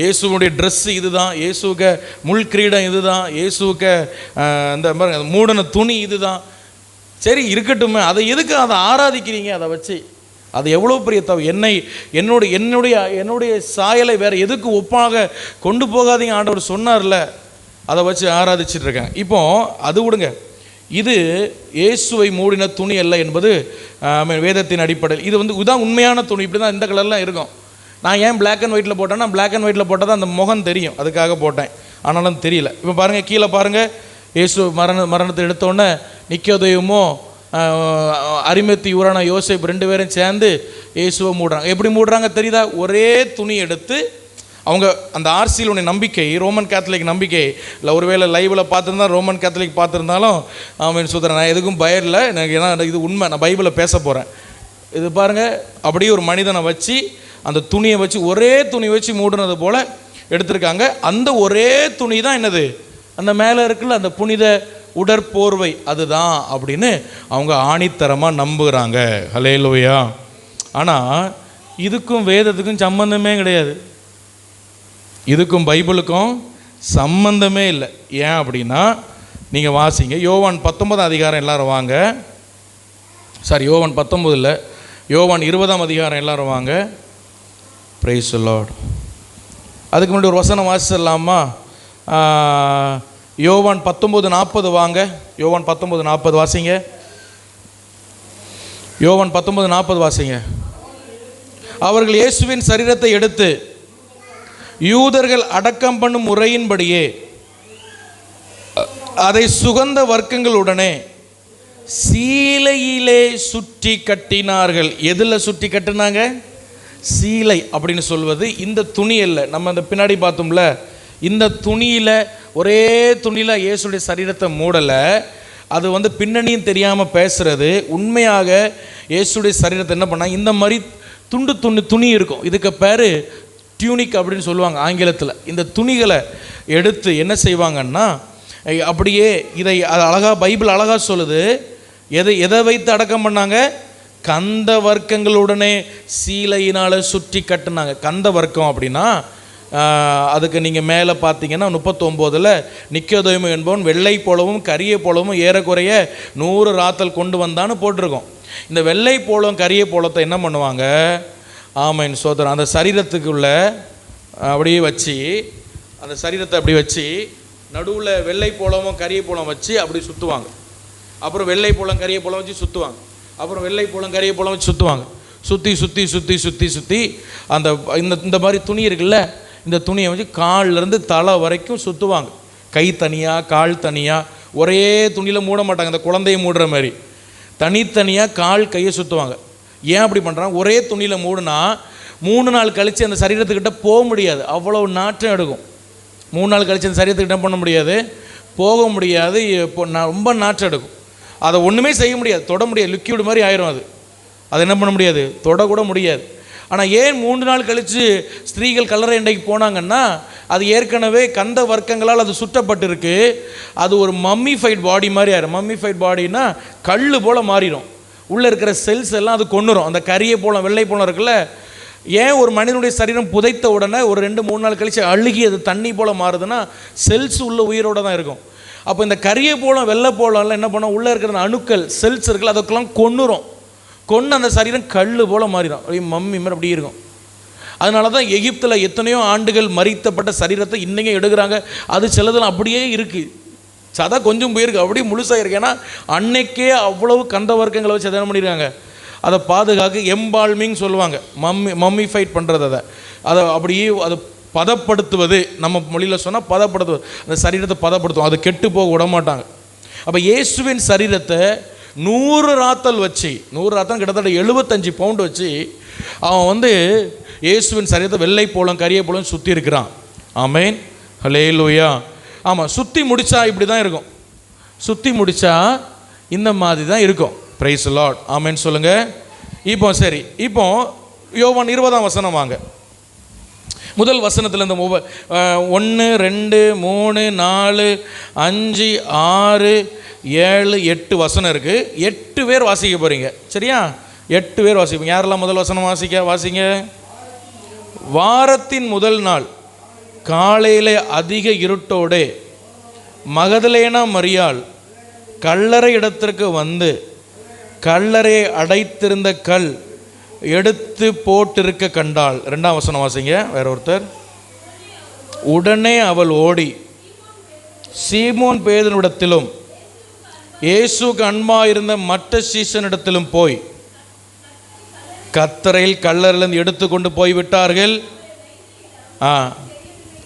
இயேசுடைய ட்ரெஸ்ஸு இது தான், இயேசுக்கு முள் கிரீடம் இது தான், இயேசுக்கு அந்த மாதிரி மூடன துணி இது தான், சரி இருக்கட்டுமே, அதை எதுக்கு அதை ஆராதிக்கிறீங்க? அதை வச்சு அது எவ்வளோ பெரிய தவறு. என்னுடைய சாயலை வேறு எதுக்கு ஒப்பாக கொண்டு போகாதீங்க ஆண்டவர் சொன்னார்ல, அதை வச்சு ஆராதிச்சிட்ருக்கேன். இப்போ அது விடுங்க, இது இயேசுவை மூடின துணி அல்ல என்பது வேதத்தின் அடிப்படையில். இது இதான் உண்மையான துணி. இப்படி தான் இந்த கலர்லாம் இருக்கும். நான் ஏன் பிளாக் அண்ட் ஒயிட்டில் போட்டேன்னா, பிளாக் அண்ட் ஒயிட்டில் போட்டால் தான் அந்த முகம் தெரியும், அதுக்காக போட்டேன். ஆனாலும் தெரியல. இப்போ பாருங்கள், கீழே பாருங்கள், இயேசு மரணத்தை எடுத்தோடனே நிக்கோதேயுமோ அரிமத்தி ஊரான யோசேப்பு 2 பேரும் சேர்ந்து இயேசுவை மூடுறாங்க. எப்படி மூடுறாங்க தெரியுதா? ஒரே துணி எடுத்து, அவங்க அந்த ஆர்சியிலுடைய நம்பிக்கை, ரோமன் கேத்தலிக் நம்பிக்கை இல்லை. ஒருவேளை லைவில் பார்த்துருந்தா, ரோமன் கேத்தலிக் பார்த்துருந்தாலும் அவன் சொல்கிறேன், நான் எதுக்கும் பயம் இல்லை எனக்கு, ஏன்னா இது உண்மை, நான் பைபிளை பேச போகிறேன். இது பாருங்கள், அப்படியே ஒரு மனிதனை வச்சு அந்த துணியை வச்சு ஒரே துணி வச்சு மூடுனது போல் எடுத்திருக்காங்க. அந்த ஒரே துணி தான் என்னது? அந்த மேலே இருக்குல்ல அந்த புனித உடற்போர்வை, அதுதான் அப்படின்னு அவங்க ஆணித்தரமாக நம்புகிறாங்க. ஹல்லேலூயா. ஆனால் இதுக்கும் வேதத்துக்கும் சம்பந்தமே கிடையாது. இதுக்கும் பைபிளுக்கும் சம்பந்தமே இல்லை. ஏன் அப்படின்னா, நீங்கள் வாசிங்க. யோவான் 19 அதிகாரம் எல்லோரும் வாங்க. யோவான் 19 இல்லை, யோவான் 20 அதிகாரம் எல்லோரும் வாங்க. Price the Lord. அதுக்கு முன்னாடி ஒரு வசனம் வாசிச்சிடலாமா? யோவான் 19:40 வாங்க. யோவான் 19:40 வாசிங்க. யோவான் 19:40 வாசிங்க. அவர்கள் இயேசுவின் சரீரத்தை எடுத்து யூதர்கள் அடக்கம் பண்ணும் முறையின்படியே அதை சுகந்த வர்க்கங்களுடனே சீலையிலே சுற்றி கட்டினார்கள். எதில் சுற்றி கட்டினாங்க? சீலை அப்படின்னு சொல்வது இந்த துணி இல்லை, நம்ம இந்த பின்னாடி பார்த்தோம்ல, இந்த துணியில், ஒரே துணியில் இயேசுடைய சரீரத்தை மூடலை. அது பின்னணியும் தெரியாமல் பேசுகிறது. உண்மையாக இயேசுடைய சரீரத்தை என்ன பண்ணால், இந்த மாதிரி துணி இருக்கும், இதுக்கு பேர் டியூனிக் அப்படின்னு சொல்லுவாங்க ஆங்கிலத்தில். இந்த துணிகளை எடுத்து என்ன செய்வாங்கன்னா, அப்படியே இதை அழகாக பைபிள் அழகாக சொல்லுது. எதை வைத்து அடக்கம் பண்ணாங்க? கந்த வர்க்கங்களுடனே சீலையினால் சுற்றி கட்டினாங்க. கந்த வர்க்கம் அப்படின்னா அதுக்கு நீங்கள் மேலே பார்த்தீங்கன்னா 39 நிக்கோதேமு என்பவன் வெள்ளை போலவும் கரிய போலவும் ஏறக்குறைய 100 ராத்தல் கொண்டு வந்தான்னு போட்டிருக்கோம். இந்த வெள்ளை போலம் கரிய போலத்தை என்ன பண்ணுவாங்க? ஆமேன் சோதரன், அந்த சரீரத்துக்குள்ள அப்படியே வச்சு, அந்த சரீரத்தை அப்படி வச்சு நடுவில் வெள்ளை போலமும் கரிய போலம் வச்சு அப்படி சுற்றுவாங்க. அப்புறம் வெள்ளை போலம் கரிய போலம் வச்சு சுற்றுவாங்க. அப்புறம் வெள்ளை போலம் கரிய போலம் வச்சு சுற்றுவாங்க. சுற்றி சுற்றி சுற்றி சுற்றி சுற்றி அந்த இந்த மாதிரி துணி இருக்குல்ல, இந்த துணியை வச்சு கால்லேருந்து தலை வரைக்கும் சுற்றுவாங்க. கை தனியாக, கால் தனியாக, ஒரே துணியில் மூட மாட்டாங்க. இந்த குழந்தையை மூடுற மாதிரி தனித்தனியாக கால் கையை சுற்றுவாங்க. ஏன் அப்படி பண்ணுறாங்க? ஒரே துணியில் மூடுனா 3 நாள் கழித்து அந்த சரீரத்துக்கிட்ட போக முடியாது, அவ்வளோ நாற்றம் எடுக்கும். 3 நாள் கழித்து அந்த சரீரத்துக்கிட்ட பண்ண முடியாது, போக முடியாது, ரொம்ப நாற்றம் எடுக்கும். அதை ஒன்றுமே செய்ய முடியாது, தொட முடியாது, லிக்யூடு மாதிரி ஆயிரும். அது என்ன பண்ண முடியாது, தொடக்கூட முடியாது. ஆனால் ஏன் 3 நாள் கழித்து ஸ்திரீகள் கல்லறை இன்றைக்கு போனாங்கன்னா, அது ஏற்கனவே கந்த வர்க்கங்களால் அது சுற்றப்பட்டிருக்கு. அது ஒரு மம்மிஃபைட் பாடி மாதிரி ஆயிரும். மம்மிஃபைட் பாடினா கல் போல் மாறிடும். உள்ளே இருக்கிற செல்ஸ் எல்லாம் அது கொண்டுரும். அந்த கரிய போலம் வெள்ளை போலம் இருக்குல்ல, ஏன் ஒரு மனிதனுடைய சரீரம் புதைத்த உடனே ஒரு 2-3 நாள் கழித்து அழுகி அது தண்ணி போல் மாறுதுன்னா, செல்ஸ் உள்ள உயிரோடு தான் இருக்கும். அப்போ இந்த கரிய போலம் வெள்ளை போலம்லாம் என்ன பண்ணோம், உள்ளே இருக்கிற அந்த அணுக்கள் செல்ஸ் இருக்குல்ல, அதுக்கெல்லாம் கொண்டுரும். கொண்டு அந்த சரீரம் கல் போல் மாறிடும், அப்படியே மம்மி மாதிரி அப்படி இருக்கும். அதனால தான் எகிப்தில் எத்தனையோ ஆண்டுகள் மரித்தப்பட்ட சரீரத்தை இன்றைக்கும் எடுக்கிறாங்க. அது சிலதெல்லாம் அப்படியே இருக்குது, சதா கொஞ்சம் போயிருக்கு, அப்படியே முழுசாக இருக்கு. ஏன்னா அன்னைக்கே அவ்வளவு கந்த வர்க்கங்களை வச்சு எதனா பண்ணியிருக்காங்க. அதை பாதுகாக்க எம்பால்மிங் சொல்லுவாங்க, மம்மிஃபைட் பண்ணுறது. அதை அப்படியே அதை பதப்படுத்துவது, நம்ம மொழியில் சொன்னால் பதப்படுத்துவது, அந்த சரீரத்தை பதப்படுத்துவோம், அது கெட்டு போக விட மாட்டாங்க. அப்போ இயேசுவின் சரீரத்தை 100 ராத்தல் வச்சு, 100 ராத்தல் கிட்டத்தட்ட 75 பவுண்டு வச்சு அவன் இயேசுவின் சரீரத்தை வெள்ளை போலம் கரிய போலம் சுற்றி இருக்கிறான். ஆமேன், ஹல்லேலூயா. ஆமாம், சுற்றி முடித்தா இப்படி தான் இருக்கும். சுற்றி முடித்தா இந்த மாதிரி தான் இருக்கும். Price the Lord. ஆமேன் சொல்லுங்கள். இப்போ சரி, இப்போ யோவான் 20 வசனம் வாங்க. முதல் வசனத்தில் இந்த 1 2 3 4 5 6 7 8 வசனம் இருக்குது. 8 பேர் வாசிக்க போகிறீங்க, சரியா? 8 பேர் வாசிப்பீங்க. யாரெல்லாம் முதல் வசனம் வாசிங்க. வாரத்தின் முதல் நாள் காலையில் அதிக இருட்டோடு மகதலேனா மரியாள் கல்லறை இடத்திற்கு வந்து கல்லறையை அடைத்திருந்த கல் எடுத்து போட்டிருக்க கண்டாள். 2ஆம் வசனம் வாசிங்க. வேற ஒருத்தர். உடனே அவள் ஓடி சீமோன் பேதுருவிடத்திலும் இயேசுக்கு அன்பாயிருந்த மற்ற சீசனிடத்திலும் போய் கத்தரையில் கல்லறையிலிருந்து எடுத்துக்கொண்டு போய்விட்டார்கள்.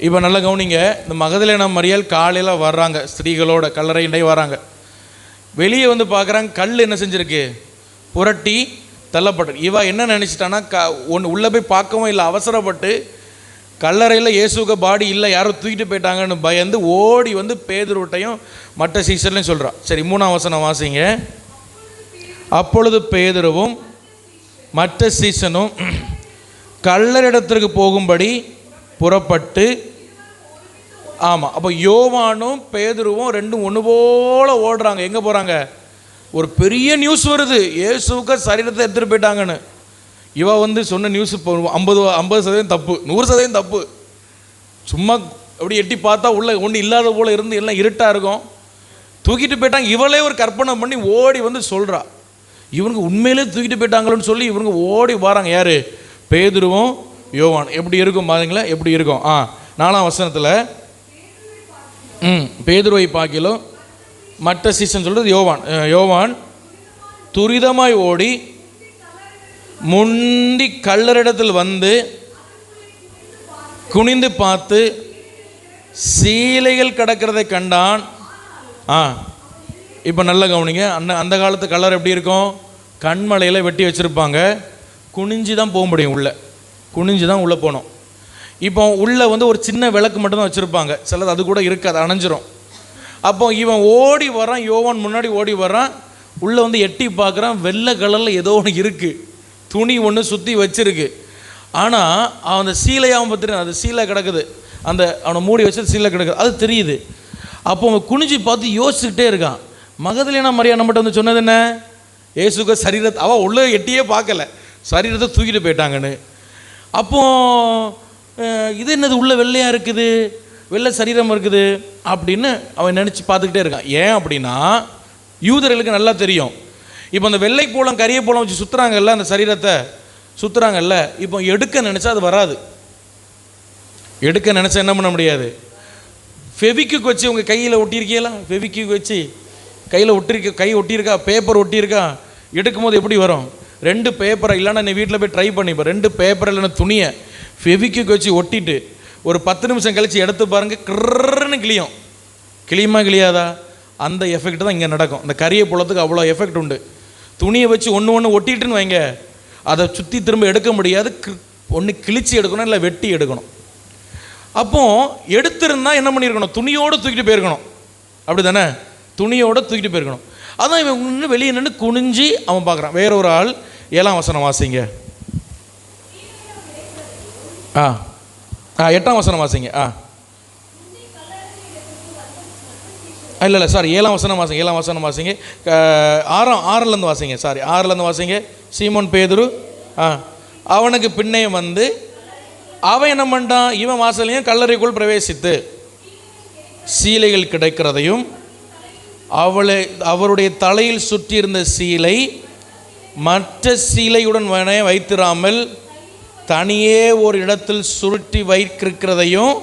இப்போ நல்லா கவனிங்க. இந்த மகதலேனா மரியாள் காலையில் வர்றாங்க, ஸ்திரீகளோட கல்லறையிலே வராங்க. வெளியே பார்க்குறாங்க, கல் என்ன செஞ்சுருக்கு, புரட்டி தள்ளப்பட்டு. இவ என்ன நினச்சிட்டான்னா, உள்ளே போய் பார்க்கவும் இல்லை, அவசரப்பட்டு கல்லறையில் இயேசுக்கு பாடி இல்லை, யாரும் தூக்கிட்டு போயிட்டாங்கன்னு பயந்து ஓடி பேதுருவிட்டையும் மற்ற சீசர்லையும் சொல்கிறான். சரி, 3ஆம் வசனம் வாசிங்க. அப்பொழுது பேதுருவும் மற்ற சீசனும் கல்லறிடத்திற்கு போகும்படி புறப்பட்டு. ஆமாம், அப்போ யோவானும் பேதுருவும் ரெண்டும் ஒன்று போல் ஓடுறாங்க. எங்கே போகிறாங்க? ஒரு பெரிய நியூஸ் வருது, இயேசுக்கு சரீரத்தை எடுத்துகிட்டு போயிட்டாங்கன்னு. இவ சொன்ன நியூஸ் இப்போ 50% தப்பு, 100% தப்பு. சும்மா அப்படி எட்டி பார்த்தா உள்ள ஒன்று இல்லாத போல் இருந்து எல்லாம் இருட்டாக இருக்கும். தூக்கிட்டு போயிட்டாங்க. இவளே ஒரு கற்பனை பண்ணி ஓடி வந்து சொல்கிறா, இவங்க உண்மையிலே தூக்கிட்டு போயிட்டாங்களோன்னு சொல்லி இவங்க ஓடி வராங்க. யார்? பேதுருவும் யோவான். எப்படி இருக்கும் பாருங்களேன், எப்படி இருக்கும். 4ஆம் வசனத்தில் பேதுருவை பார்க்கிலும் மற்ற சீசன் சொல்கிறது யோவான் துரிதமாய் ஓடி முந்தி கல்லறிடத்தில் வந்து குனிந்து பார்த்து சீலைகள் கிடக்கிறதை கண்டான். இப்போ நல்ல கவனிங்க. அந்த காலத்து கல்லறை எப்படி இருக்கும்? கண்மலையில் வெட்டி வச்சுருப்பாங்க, குனிஞ்சு தான் போக முடியும், உள்ளே குனிஞ்சு தான் உள்ளே போகணும். இப்போ உள்ளே வந்து ஒரு சின்ன விளக்கு மட்டும்தான் வச்சுருப்பாங்க, சிலது அது கூட இருக்காது, அணைஞ்சிரும். அப்போ இவன் ஓடி வரான், யோவான் முன்னாடி ஓடி வரான், உள்ளே வந்து எட்டி பார்க்குறான், வெள்ளை கலரில் ஏதோ ஒன்று இருக்குது, துணி ஒன்று சுற்றி வச்சுருக்கு. ஆனால் அவன் அந்த சீலையாகவும் பார்த்துட்டு அது சீலை கிடக்குது, அந்த அவனை மூடி வச்சு சீலை கிடக்குது, அது தெரியுது. அப்போ அவன் குனிஞ்சு பார்த்து யோசிச்சுக்கிட்டே இருக்கான். மகதலேனா மரியா நம்மகிட்ட வந்து சொன்னது என்ன? இயேசுக்கு சரீரத்தை அவள் உள்ளே எட்டியே பார்க்கல, சரீரத்தை தூக்கிட்டு போயிட்டாங்கன்னு. அப்போ இது என்னது உள்ள வெள்ளையாக இருக்குது, வெள்ளை சரீரம் இருக்குது அப்படின்னு அவன் நினச்சி பார்த்துக்கிட்டே இருக்கான். ஏன் அப்படின்னா யூதர்களுக்கு நல்லா தெரியும், இப்போ அந்த வெள்ளை போலம் கரிய போலம் வச்சு சுற்றுறாங்கல்ல, அந்த சரீரத்தை சுற்றுறாங்கல்ல, இப்போ எடுக்க நினச்சா அது வராது. எடுக்க நினச்சா என்ன பண்ண முடியாது. ஃபெவிக்விக் வச்சு உங்கள் கையில் ஒட்டியிருக்கீங்களா? ஃபெவிக்விக் வச்சு கையில் கை ஒட்டியிருக்கா, பேப்பர் ஒட்டியிருக்கா, எடுக்கும்போது எப்படி வரும்? 2 பேப்பரை இல்லைன்னா நீ வீட்டில் போய் ட்ரை பண்ணிப்போ, 2 பேப்பர் இல்லைன்னா துணியை ஃபெவிக்விக் வச்சு ஒட்டிட்டு ஒரு 10 நிமிஷம் கழித்து எடுத்து பாருங்கள், கிருன்னு கிளியுமா கிளியாதா? அந்த எஃபெக்ட் தான் இங்கே நடக்கும். அந்த கரிய புலத்துக்கு அவ்வளோ எஃபெக்ட் உண்டு. துணியை வச்சு ஒன்று ஒட்டிட்டுன்னு வைங்க, அதை சுற்றி திரும்ப எடுக்க முடியாது, ஒன்று கிழிச்சு எடுக்கணும், இல்லை வெட்டி எடுக்கணும். அப்போது எடுத்திருந்தால் என்ன பண்ணியிருக்கணும்? துணியோடு தூக்கிட்டு போயிருக்கணும், அப்படி தானே? துணியோடு தூக்கிட்டு போயிருக்கணும். அதான் இவன் நின்று வெளியே நின்று குனிஞ்சி அவன் பார்க்குறான். வேற ஒரு ஆள் 7ஆம் வசனம் வாசிங்க. 8ஆம் வசனம் வாசிங்க. இல்லை சாரி 7ஆம் வசனம் வாசிங்க. 7ஆம் வசனம் வாசிங்க. 6லேருந்து வாசிங்க. 6லேருந்து வாசிங்க. சீமோன் பேதுரு அவனுக்கு பின்னே வந்து அவன் என்ன பண்ணிட்டான்? இவன் வாசலையும் கல்லறைக்குள் பிரவேசித்து சீலைகள் கிடைக்கிறதையும் அவருடைய தலையில் சுற்றியிருந்த சீலை மற்ற சீலையுடன் வைத்திராமல் தனியே ஒரு இடத்தில் சுருட்டி வைத்திருக்கிறதையும்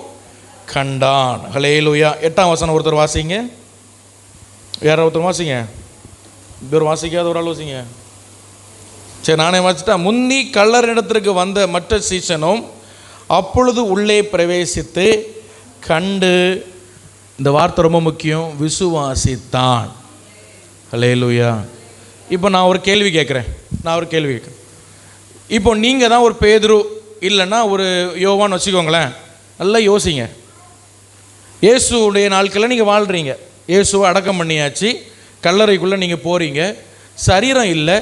கண்டான். ஹல்லேலூயா. 8ஆம் வசனம் ஒருத்தர் வாசிங்க. வேற ஒருத்தர் வாசிங்க. ஒரு வாசிக்காத ஒரு ஆள் வாசிங்க. சரி, நானே வாசிட்டேன். முந்தி கல்லறையிடத்திற்கு வந்த மற்ற சீசனும் அப்பொழுது உள்ளே பிரவேசித்து கண்டு, இந்த வார்த்தை ரொம்ப முக்கியம், விசுவாசித்தான். ஹல்லேலூயா. இப்போ நான் ஒரு கேள்வி கேட்குறேன். இப்போ நீங்கள் தான் ஒரு பேதுரு இல்லைன்னா ஒரு யோவான் வச்சுக்கோங்களேன். நல்லா யோசிங்க. இயேசுடைய நாட்களில் நீங்கள் வாழ்கிறீங்க, இயேசுவை அடக்கம் பண்ணியாச்சு, கல்லறைக்குள்ளே நீங்கள் போகிறீங்க, சரீரம் இல்லை,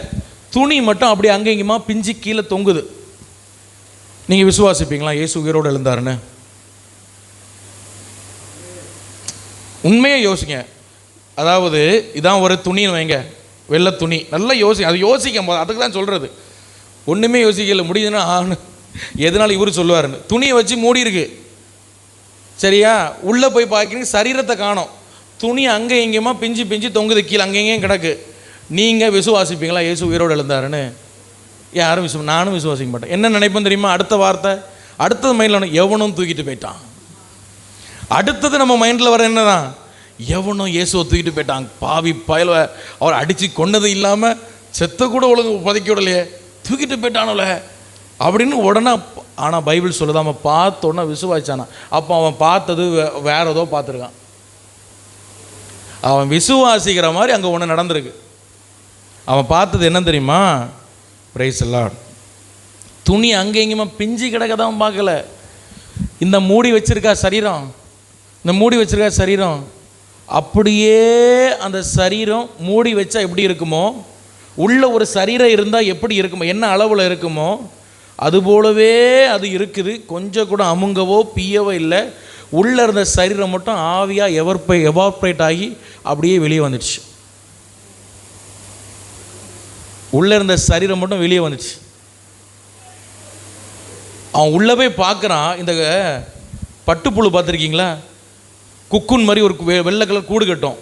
துணி மட்டும் அப்படி அங்கேயுமா பிஞ்சு கீழே தொங்குது. நீங்கள் விசுவாசிப்பீங்களா இயேசு உயிரோடு எழுந்தாருன்னு? உண்மையாக யோசிங்க. அதாவது இதான் ஒரு துணின்னு வைங்க, வெள்ளை துணி, நல்லா யோசிங்க. அது யோசிக்கும் போது அதுக்கு தான் சொல்கிறது. ஒன்றுமே யோசிக்கல, முடியுதுன்னா எதனால இவர் சொல்லுவாருன்னு. துணியை வச்சு மூடி இருக்கு, சரியா? உள்ளே போய் பார்க்குறீங்க, சரீரத்தை காணோம், துணி அங்கே எங்கேயுமா பிஞ்சு தொங்குது கீழே, அங்கெங்கேயும் கிடக்கு. நீங்கள் விசுவாசிப்பீங்களா இயேசு உயிரோடு எழுந்தாருன்னு? யாரும் நானும் விசுவாசிக்க மாட்டேன். என்ன நினைப்பேன் தெரியுமா? அடுத்த வார்த்தை, அடுத்தது மைண்டில் எவனும் தூக்கிட்டு போயிட்டான். அடுத்தது நம்ம மைண்டில் வர என்னதான்? எவனும் இயேசுவை தூக்கிட்டு போயிட்டான், பாவி பயல, அவர் அடித்து கொண்டது இல்லாமல் செத்த கூட ஒழுங்கு பதுக்கி விடலையே, தூக்கிட்டு போயிட்டானோல அப்படின்னு உடனே. ஆனால் பைபிள் சொல்லுது அவன் பார்த்த உடனே விசுவாசிச்சானா. அப்போ அவன் பார்த்தது வேற ஏதோ பார்த்துருக்கான். அவன் விசுவாசிக்கிற மாதிரி அங்கே ஒன்று நடந்திருக்கு. அவன் பார்த்தது என்ன தெரியுமா? பிரைஸ் எல்லாம் துணி அங்கே எங்கேயுமா பிஞ்சு கிடக்கதான் பார்க்கல. இந்த மூடி வச்சிருக்கா சரீரம், இந்த மூடி வச்சிருக்கா சரீரம், அப்படியே அந்த சரீரம் மூடி வச்சா எப்படி இருக்குமோ, உள்ள ஒரு சரீரம் இருந்தால் எப்படி இருக்குமோ, என்ன அளவில் இருக்குமோ அதுபோலவே அது இருக்குது. கொஞ்சம் கூட அமுங்கவோ பியவோ இல்லை. உள்ளே இருந்த சரீரம் மட்டும் ஆவியாக எவாப்ரேட் ஆகி அப்படியே வெளியே வந்துடுச்சு. உள்ளே இருந்த சரீரம் மட்டும் வெளியே வந்துச்சு. அவன் உள்ளே போய் பார்க்குறான். இந்த பட்டுப்புழு பார்த்துருக்கீங்களா? குக்குன் மாதிரி ஒரு வெள்ளை கலர் கூடு கட்டும்,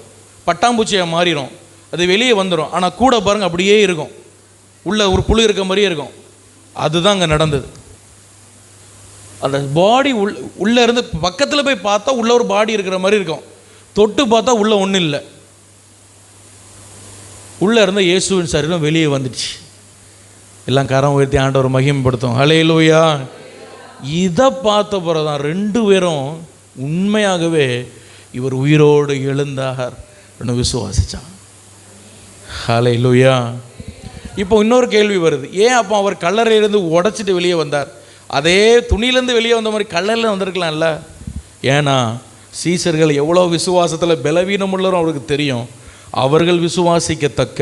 பட்டாம்பூச்சியாக மாறிடும், அது வெளியே வந்துடும். ஆனால் கூட பாருங்கள் அப்படியே இருக்கும், உள்ள ஒரு புழு இருக்க மாதிரியே இருக்கும். அதுதான் அங்கே நடந்தது. அந்த பாடி உள்ளே இருந்து பக்கத்தில் போய் பார்த்தா உள்ள ஒரு பாடி இருக்கிற மாதிரி இருக்கும், தொட்டு பார்த்தா உள்ள ஒன்றும் இல்லை. உள்ளே இருந்த இயேசுவின் சரீரம் வெளியே வந்துடுச்சு. எல்லாம் கரம் உயர்த்தி ஆண்டவர் மகிமைப்படுத்தும். ஹல்லேலூயா. இதை பார்த்த பிறகு தான் 2 பேரும் உண்மையாகவே இவர் உயிரோடு எழுந்தார் விசுவாசிச்சான். ஹல்லேலூயா. இப்போ இன்னொரு கேள்வி வருது, ஏன் அப்போ அவர் கல்லறையிலேருந்து உடைச்சிட்டு வெளியே வந்தார்? அதே துணியிலேருந்து வெளியே வந்த மாதிரி கல்லறையில் வந்திருக்கலாம்ல. ஏன்னா சீசர்கள் எவ்வளோ விசுவாசத்தில் பலவீனம் உள்ளவரும் அவருக்கு தெரியும். அவர்கள் விசுவாசிக்கத்தக்க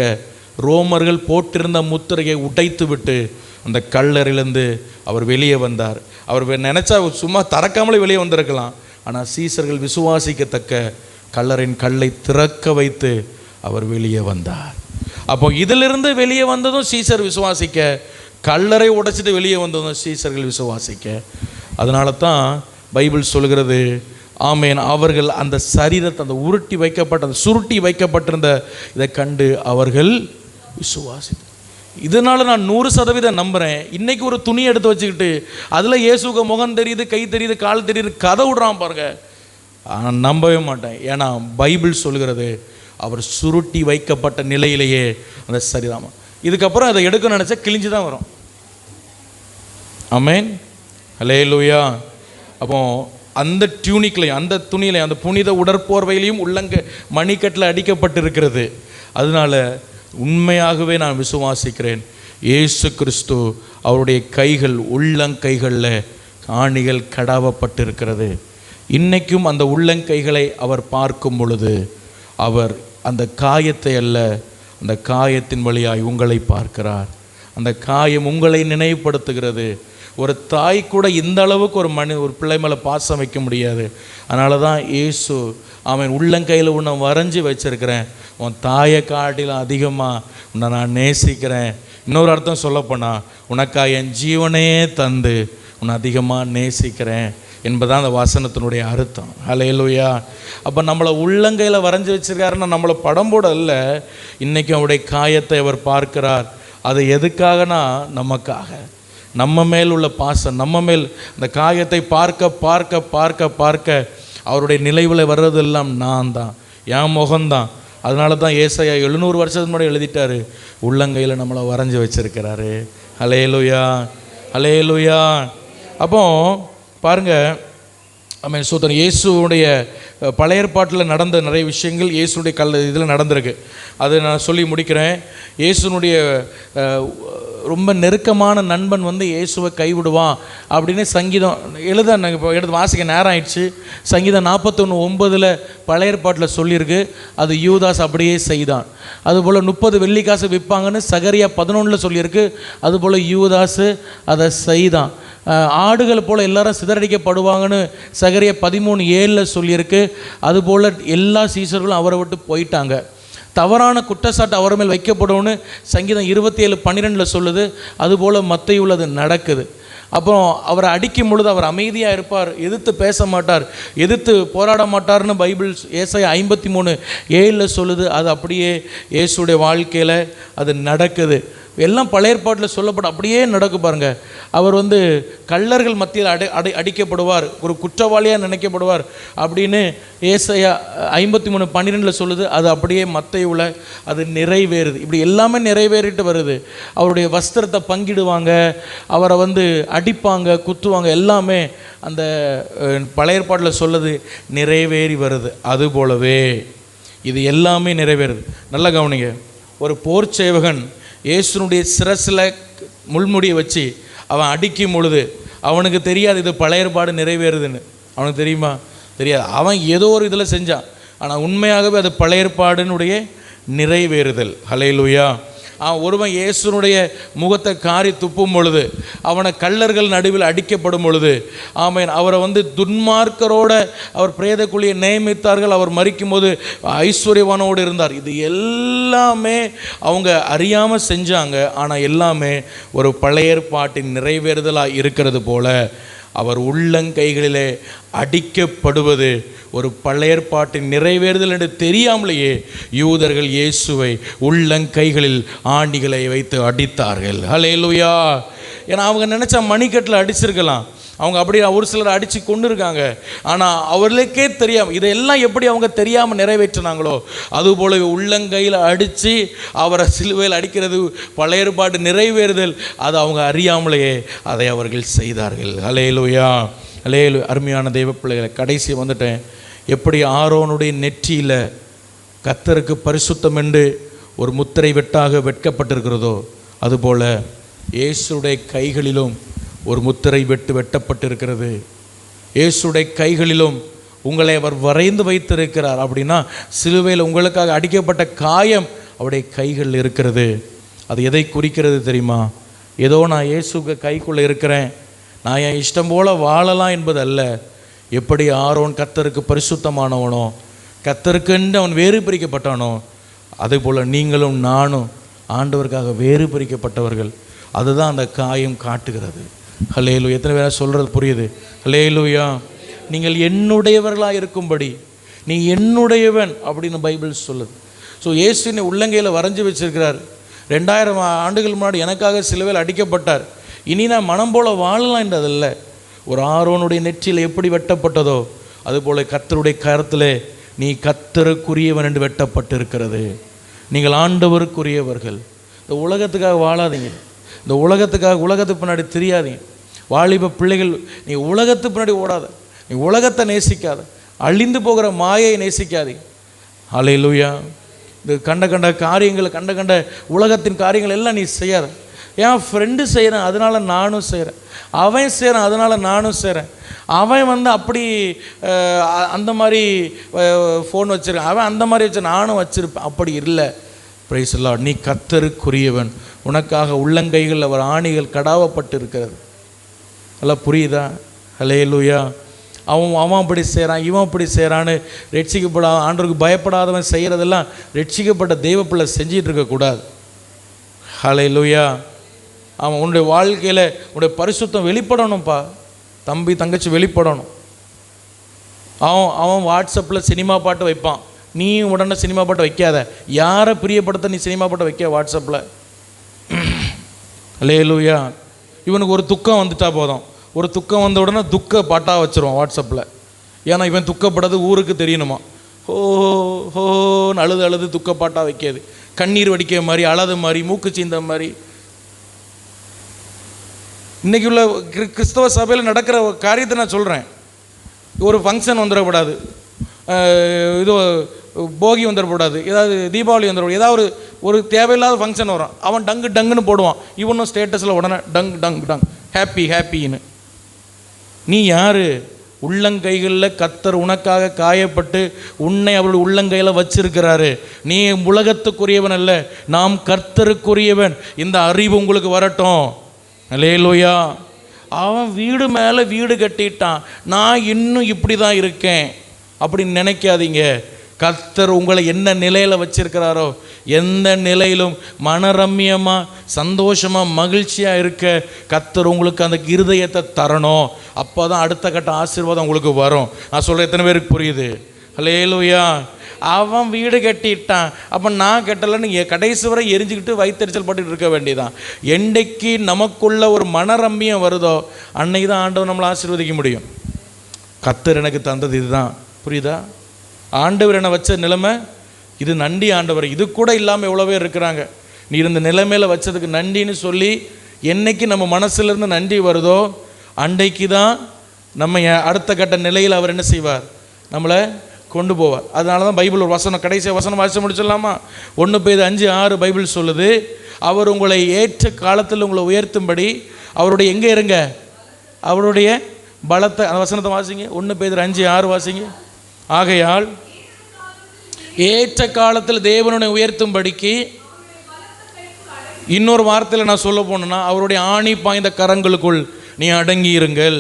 ரோமர்கள் போட்டிருந்த முத்திரையை உடைத்து விட்டு அந்த கல்லறையிலேருந்து அவர் வெளியே வந்தார். அவர் நினச்சா சும்மா திறக்காமலே வெளியே வந்திருக்கலாம். ஆனால் சீசர்கள் விசுவாசிக்கத்தக்க கல்லறையின் கல்லை திறக்க வைத்து அவர் வெளியே வந்தார். அப்போ இதிலிருந்து வெளியே வந்ததும் சீசர் விசுவாசிக்க, கல்லறை உடைச்சிட்டு வெளியே வந்ததும் சீசர்கள் விசுவாசிக்க. அதனால தான் பைபிள் சொல்கிறது, ஆமேன், அவர்கள் அந்த சரீரத்தை, அந்த உருட்டி வைக்கப்பட்ட, அந்த சுருட்டி வைக்கப்பட்டிருந்த இதை கண்டு அவர்கள் விசுவாசி. இதனால் நான் 100% நம்புகிறேன். இன்றைக்கி ஒரு துணி எடுத்து வச்சுக்கிட்டு அதில் இயேசுக்கு முகம் தெரியுது, கை தெரியுது, கால் தெரியுது, கதை விடுறான் பாருங்க. நான் நம்பவே மாட்டேன். ஏன்னா பைபிள் சொல்கிறது அவர் சுருட்டி வைக்கப்பட்ட நிலையிலேயே அந்த சரீரம். இதுக்கப்புறம் அதை எடுக்கணும்னு நினச்சா கிழிஞ்சு தான் வரும். ஆமேன், ஹல்லேலூயா. அப்போ அந்த டியூனிக்லையும், அந்த துணியிலையும், அந்த புனித உடற்போர்வையிலையும் உள்ளங்க மணிக்கட்டில் அடிக்கப்பட்டிருக்கிறது. அதனால் உண்மையாகவே நான் விசுவாசிக்கிறேன், இயேசு கிறிஸ்து அவருடைய கைகள், உள்ளங்கைகளில் ஆணிகள் கடாவப்பட்டிருக்கிறது. இன்றைக்கும் அந்த உள்ளங்கைகளை அவர் பார்க்கும் பொழுது அவர் அந்த காயத்தை அல்ல, அந்த காயத்தின் வழியாய் உங்களை பார்க்கிறார். அந்த காயம் உங்களை நினைவுபடுத்துகிறது. ஒரு தாய் கூட இந்த அளவுக்கு ஒரு பிள்ளை மேலே பாசம் வைக்க முடியாது. அதனால தான் இயேசு அவன் உள்ளங்கையில் உன்னை வரைஞ்சி வச்சிருக்கிறேன், உன் தாயை காட்டிலும் அதிகமாக உன்னை நான் நேசிக்கிறேன். இன்னொரு அர்த்தம் சொல்லப்போனால், உனக்காக என் ஜீவனே தந்து உன்னை அதிகமாக நேசிக்கிறேன் என்பதான் அந்த வசனத்தினுடைய அர்த்தம். ஹல்லேலூயா. அப்போ நம்மளை உள்ளங்கையில் வரைஞ்சி வச்சிருக்காருன்னா நம்மளை படம் போட இல்லை, இன்றைக்கும் அவருடைய காயத்தை அவர் பார்க்கிறார். அது எதுக்காகனா நமக்காக, நம்ம மேல் உள்ள பாசம், நம்ம மேல் அந்த காயத்தை பார்க்க பார்க்க பார்க்க பார்க்க அவருடைய நினைவில் வர்றதெல்லாம் நான் தான், என் முகம்தான். அதனால தான் ஏசாயா 700 வருஷத்துக்கு முன்னாடி எழுதிட்டாரு, உள்ளங்கையில் நம்மளை வரைஞ்சி வச்சிருக்கிறாரு. ஹல்லேலூயா, ஹல்லேலூயா. அப்போ பாருங்கள், ஆமென், சோதனை. இயேசுடைய பழைய ஏற்பாட்டில் நடந்த நிறைய விஷயங்கள் இயேசுடைய இதில் நடந்திருக்கு. அதை நான் சொல்லி முடிக்கிறேன். இயேசுனுடைய ரொம்ப நெருக்கமான நண்பன் இயேசுவை கைவிடுவான் அப்படின்னு சங்கீதம் எடுத்து வாசிக்க நேரம் ஆயிடுச்சு. சங்கீதம் 41:9 பழைய ஏற்பாட்டில் சொல்லியிருக்கு. அது யூதாஸ் அப்படியே செய்தான். அதுபோல் 30 வெள்ளிக்காசு விற்பாங்கன்னு சகரியா 11 சொல்லியிருக்கு. அதுபோல் யூதாஸு அதை செய்தான். ஆடுகள் போல் எல்லாரும் சிதறடிக்கப்படுவாங்கன்னு சகரியா 13:7 சொல்லியிருக்கு. அதுபோல் எல்லா சீசர்களும் அவரை விட்டு போயிட்டாங்க. தவறான குற்றச்சாட்டு அவர் மேல் வைக்கப்படும்னு சங்கீதம் 27:12 சொல்லுது. அதுபோல் மத்தேயுவில் அது நடக்குது. அப்புறம் அவரை அடிக்கும் பொழுது அவர் அமைதியாக இருப்பார், எதிர்த்து பேச மாட்டார், எதிர்த்து போராட மாட்டார்னு பைபிள் ஏசாயா 53:7 சொல்லுது. அது அப்படியே இயேசுடைய வாழ்க்கையில் அது நடக்குது. எல்லாம் பழைய ஏற்பாட்டில் சொல்லப்பட அப்படியே நடக்கும் பாருங்க. அவர் கள்ளர்கள் மத்தியில் அடிக்கப்படுவார், ஒரு குற்றவாளியாக நினைக்கப்படுவார் அப்படின்னு ஏசாயா 53:12 சொல்லுது. அது அப்படியே மத்தேயுவில் அது நிறைவேறுது. இப்படி எல்லாமே நிறைவேறிட்டு வருது. அவருடைய வஸ்திரத்தை பங்கிடுவாங்க, அவரை அடிப்பாங்க, குத்துவாங்க, எல்லாமே அந்த பழைய ஏற்பாட்டில் சொல்லுது நிறைவேறி வருது. அதுபோலவே இது எல்லாமே நிறைவேறுது. நல்லா கவனிங்க. ஒரு போர் சேவகன் இயேசுனுடைய சிரசில் முள்முடியை வச்சு அவன் அடிக்கும் பொழுது அவனுக்கு தெரியாது இது பழைய ஏற்பாடு நிறைவேறுதுன்னு. அவனுக்கு தெரியுமா? தெரியாது. அவன் ஏதோ ஒரு இதில் செஞ்சான். ஆனால் உண்மையாகவே அது பழைய ஏற்பாடுனுடைய நிறைவேறுதல். ஹல்லேலூயா. ஒருவன் இயேசுனுடைய முகத்தை காரி துப்பும் பொழுது, அவனை கள்ளர்கள் நடுவில் அடிக்கப்படும் பொழுது, ஆமென், அவரை துன்மார்க்கரோட அவர் பிரேத குழியை நியமித்தார்கள். அவர் மரிக்கும் போது ஐஸ்வர்யவானோடு இருந்தார். இது எல்லாமே அவங்க அறியாமல் செஞ்சாங்க. ஆனால் எல்லாமே ஒரு பழைய ஏற்பாட்டின் நிறைவேறுதலாக இருக்கிறது போல அவர் உள்ளங்கைகளிலே அடிக்கப்படுவது ஒரு பழைய ஏற்பாட்டின் நிறைவேறுதல் என்று தெரியாமலேயே யூதர்கள் இயேசுவை உள்ளங்கைகளில் ஆணிகளை வைத்து அடித்தார்கள். ஹல்லேலூயா. ஏன்னா அவங்க நினச்சா மணிக்கட்டில் அடிச்சிருக்கலாம், அவங்க அப்படி ஒரு சிலர் அடித்து கொண்டு இருக்காங்க. ஆனால் அவர்களுக்கே தெரியாமல் இதையெல்லாம் எப்படி அவங்க தெரியாமல் நிறைவேற்றினாங்களோ அதுபோல உள்ளங்கையில் அடித்து அவரை சிலுவையில் அடிக்கிறது பழைய ஏற்பாடு நிறைவேறுதல், அது அவங்க அறியாமலேயே அதை அவர்கள் செய்தார்கள். ஹல்லேலூயா, ஹல்லேலூயா. அருமையான தெய்வ பிள்ளைகளை, கடைசி வந்துட்டேன். எப்படி ஆரோனுடைய நெற்றியில் கர்த்தருக்கு பரிசுத்தம் என்று ஒரு முத்திரை வெட்டாக வெட்கப்பட்டிருக்கிறதோ அதுபோல் இயேசுடைய கைகளிலும் ஒரு முத்திரை வெட்டப்பட்டிருக்கிறது. இயேசுடைய கைகளிலும் உங்களை அவர் வரைந்து வைத்திருக்கிறார். அப்படின்னா சிலுவையில் உங்களுக்காக அடிக்கப்பட்ட காயம் அவருடைய கைகளில் இருக்கிறது. அது எதை குறிக்கிறது தெரியுமா? ஏதோ நான் இயேசுக்கு கைக்குள்ளே இருக்கிறேன், நான் என் இஷ்டம் போல் வாழலாம் என்பது அல்ல. எப்படி ஆரோன் கர்த்தருக்கு பரிசுத்தமானவனோ, கர்த்தருக்கென்று அவன் வேறு பிரிக்கப்பட்டானோ, அதுபோல் நீங்களும் நானும் ஆண்டவருக்காக வேறு பிரிக்கப்பட்டவர்கள். அதுதான் அந்த காயம் காட்டுகிறது. ஹல்லேலூயா. எத்தனை பேரை சொல்கிறது புரியுது? ஹல்லேலூயா. நீங்கள் என்னுடையவர்களாக இருக்கும்படி, நீ என்னுடையவன் அப்படின்னு பைபிள் சொல்லுது. ஸோ இயேசுவினை உள்ளங்கையில் வரைஞ்சி வச்சிருக்கிறார். 2000 ஆண்டுகள் முன்னாடி எனக்காக சிலுவையில் அடிக்கப்பட்டார். இனி நான் மனம் போல வாழலாம் என்றதில்லை. ஒரு ஆரோனுடைய நெற்றியில் எப்படி வெட்டப்பட்டதோ அதுபோல் கர்த்தருடைய கரத்தில் நீ கர்த்தருக்குரியவன் என்று வெட்டப்பட்டு இருக்கிறது. நீங்கள் ஆண்டவருக்குரியவர்கள். இந்த உலகத்துக்காக வாழாதீங்க, இந்த உலகத்துக்கு பின்னாடி தெரியாதீங்க. வாலிப பிள்ளைகள், நீ உலகத்துக்கு பின்னாடி ஓடாத, நீ உலகத்தை நேசிக்காத, அழிந்து போகிற மாயை நேசிக்காதீங்க. ஹல்லேலூயா. இந்த கண்ட காரியங்கள், கண்ட உலகத்தின் காரியங்கள் எல்லாம் நீ செய்யாத. என் ஃப்ரெண்டு செய்கிறேன் அதனால் நானும் செய்கிறேன், அவன் செய்கிறான் அதனால் நானும் செய்கிறேன், அவன் அப்படி அந்த மாதிரி ஃபோன் வச்சுருக்கான், அவன் அந்த மாதிரி வச்சு நானும் வச்சுருப்பேன். அப்படி இல்லை. Price the Lord. நீ கர்த்தருக்குரியவன். உனக்காக உள்ளங்கைகள் அவர் ஆணிகள் கடாவப்பட்டு இருக்கிறது. எல்லாம் புரியுதா? ஹல்லேலூயா. அவன் அப்படி செய்கிறான், இவன் அப்படி செய்கிறான்னு ரட்சிக்கப்படாத, ஆண்டவருக்கு பயப்படாதவன் செய்கிறதெல்லாம் ரட்சிக்கப்பட்ட தெய்வ பிள்ளை செஞ்சிட்டு இருக்கக்கூடாது. ஹல்லேலூயா. அவன் உன்னுடைய வாழ்க்கையில் உன்னுடைய பரிசுத்தம் வெளிப்படணும்ப்பா. தம்பி தங்கச்சி வெளிப்படணும். அவன் வாட்ஸ்அப்பில் சினிமா பாட்டு வைப்பான், நீ உடனே சினிமா பாட்டு வைக்காத. யாரை பிரியப்படுத்த நீ சினிமா பாட்டு வைக்க வாட்ஸ்அப்பில்? ஹல்லேலூயா. இவனுக்கு ஒரு துக்கம் வந்துட்டா போதும், ஒரு துக்கம் வந்த உடனே துக்க பாட்டாக வச்சுருவான் வாட்ஸ்அப்பில். ஏன்னா இவன் துக்கப்படுறது ஊருக்கு தெரியணுமா. ஹோ ஹோன்னு அழுது துக்க பாட்டாக வைக்காது. கண்ணீர் வடிக்கிற மாதிரி, அழது மாதிரி, மூக்கு சீந்த மாதிரி. இன்றைக்கி உள்ள கிறிஸ்தவ சபையில் நடக்கிற காரியத்தை நான் சொல்கிறேன். ஒரு ஃபங்க்ஷன் வந்துடக்கூடாது, இது போகி வந்துடக்கூடாது, ஏதாவது தீபாவளி வந்துடக்கூடாது, ஏதாவது ஒரு தேவையில்லாத ஃபங்க்ஷன் வரும், அவன் டங்குன்னு போடுவான். இவனும் ஸ்டேட்டஸில் உடனே டங் ஹாப்பின்னு. நீ யார்? உள்ளங்கைகளில் கர்த்தர் உனக்காக காயப்பட்டு உன்னை அவருடைய உள்ளங்கையில் வச்சிருக்கிறாரு. நீ உலகத்துக்குரியவன் அல்ல, நாம் கர்த்தருக்குரியவன். இந்த அறிவு உங்களுக்கு வரட்டும். ஹல்லேலூயா. அவன் வீடு மேலே வீடு கட்டிட்டான், நான் இன்னும் இப்படி தான் இருக்கேன் அப்படின்னு நினைக்காதீங்க. கர்த்தர் உங்களை என்ன நிலையில் வச்சிருக்கிறாரோ, எந்த நிலையிலும் மனரம்யமாக சந்தோஷமாக மகிழ்ச்சியாக இருக்க கர்த்தர் உங்களுக்கு அந்த இருதயத்தை தரணும். அப்போ தான் அடுத்த கட்ட ஆசீர்வாதம் உங்களுக்கு வரும். நான் சொல்கிறேன், எத்தனை பேருக்கு புரியுது? ஹல்லேலூயா. அவன் வீடு கட்டிட்டான், அப்போ நான் கட்டலைன்னு கடைசி வரை எரிஞ்சுக்கிட்டு வயிற்றெரிச்சல் பட்டுட்டு இருக்க வேண்டியதான். என்றைக்கு நமக்குள்ள ஒரு மனரம்யம் வருதோ அன்னைக்கு தான் ஆண்டவர் நம்மளை ஆசீர்வதிக்க முடியும். கர்த்தர் எனக்கு தந்தது இதுதான். புரியுதா? ஆண்டவர் என்னை வச்ச நிலைமை இது. நன்றி ஆண்டவர். இது கூட இல்லாமல் எவ்வளோ பேர் இருக்கிறாங்க. நீ இருந்த நிலைமையில் வச்சதுக்கு நன்றின்னு சொல்லி என்னைக்கு நம்ம மனசுலேருந்து நன்றி வருதோ அன்றைக்கு தான் நம்ம அடுத்த கட்ட நிலையில் அவர் என்ன செய்வார்? நம்மளை கொண்டு போவார். அதனால தான் பைபிள் ஒரு வசனம், கடைசி வசனம் வாசித்து முடிச்சிடலாமா? 1 பேதுரு 5:6 பைபிள் சொல்லுது, அவர் உங்களை ஏற்ற காலத்தில் உங்களை உயர்த்தும்படி அவருடைய எங்கே இருங்க? அவருடைய பலத்தை. அந்த வசனத்தை வாசிங்க. 1 பேதுரு 5:6 வாசிங்க. ஆகையால் ஏற்ற காலத்தில் தேவனுடைய உயர்த்தும்படிக்கு, இன்னொரு வார்த்தையில் நான் சொல்ல போனேன்னா அவருடைய ஆணி பாய்ந்த கரங்களுக்குள் நீ அடங்கி இருங்கள்.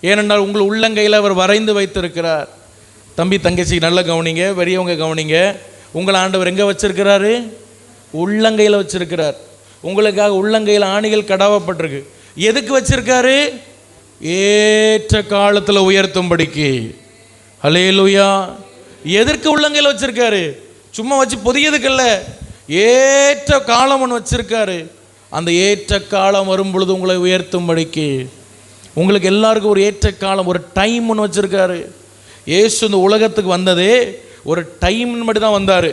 ஏனென்றால் உங்கள் உள்ளங்கையில் அவர் வரைந்து வைத்திருக்கிறார். தம்பி தங்கச்சி நல்ல கவனிங்க, பெரியவங்க கவனிங்க. உங்களை ஆண்டவர் எங்கே வச்சிருக்கிறாரு? உள்ளங்கையில் வச்சிருக்கிறார். உங்களுக்காக உள்ளங்கையில் ஆணிகள் கடாவப்பட்டிருக்கு. எதுக்கு வச்சிருக்காரு? ஏற்ற காலத்தில் உயர்த்தும்படிக்கு. ஹல்லேலூயா. எதற்கு உள்ளங்கையில் வச்சிருக்காரு? சும்மா வச்சு பொதியதுக்கல்ல, ஏற்ற காலம் ஒன்று வச்சிருக்காரு. அந்த ஏற்ற காலம் வரும் பொழுது உங்களை உயர்த்தும்படிக்கு. உங்களுக்கு எல்லாருக்கும் ஒரு ஏற்ற காலம், ஒரு டைம் ஒன்று வச்சிருக்காரு. இயேசு இந்த உலகத்துக்கு வந்ததே ஒரு டைம் மட்டும் தான் வந்தார்.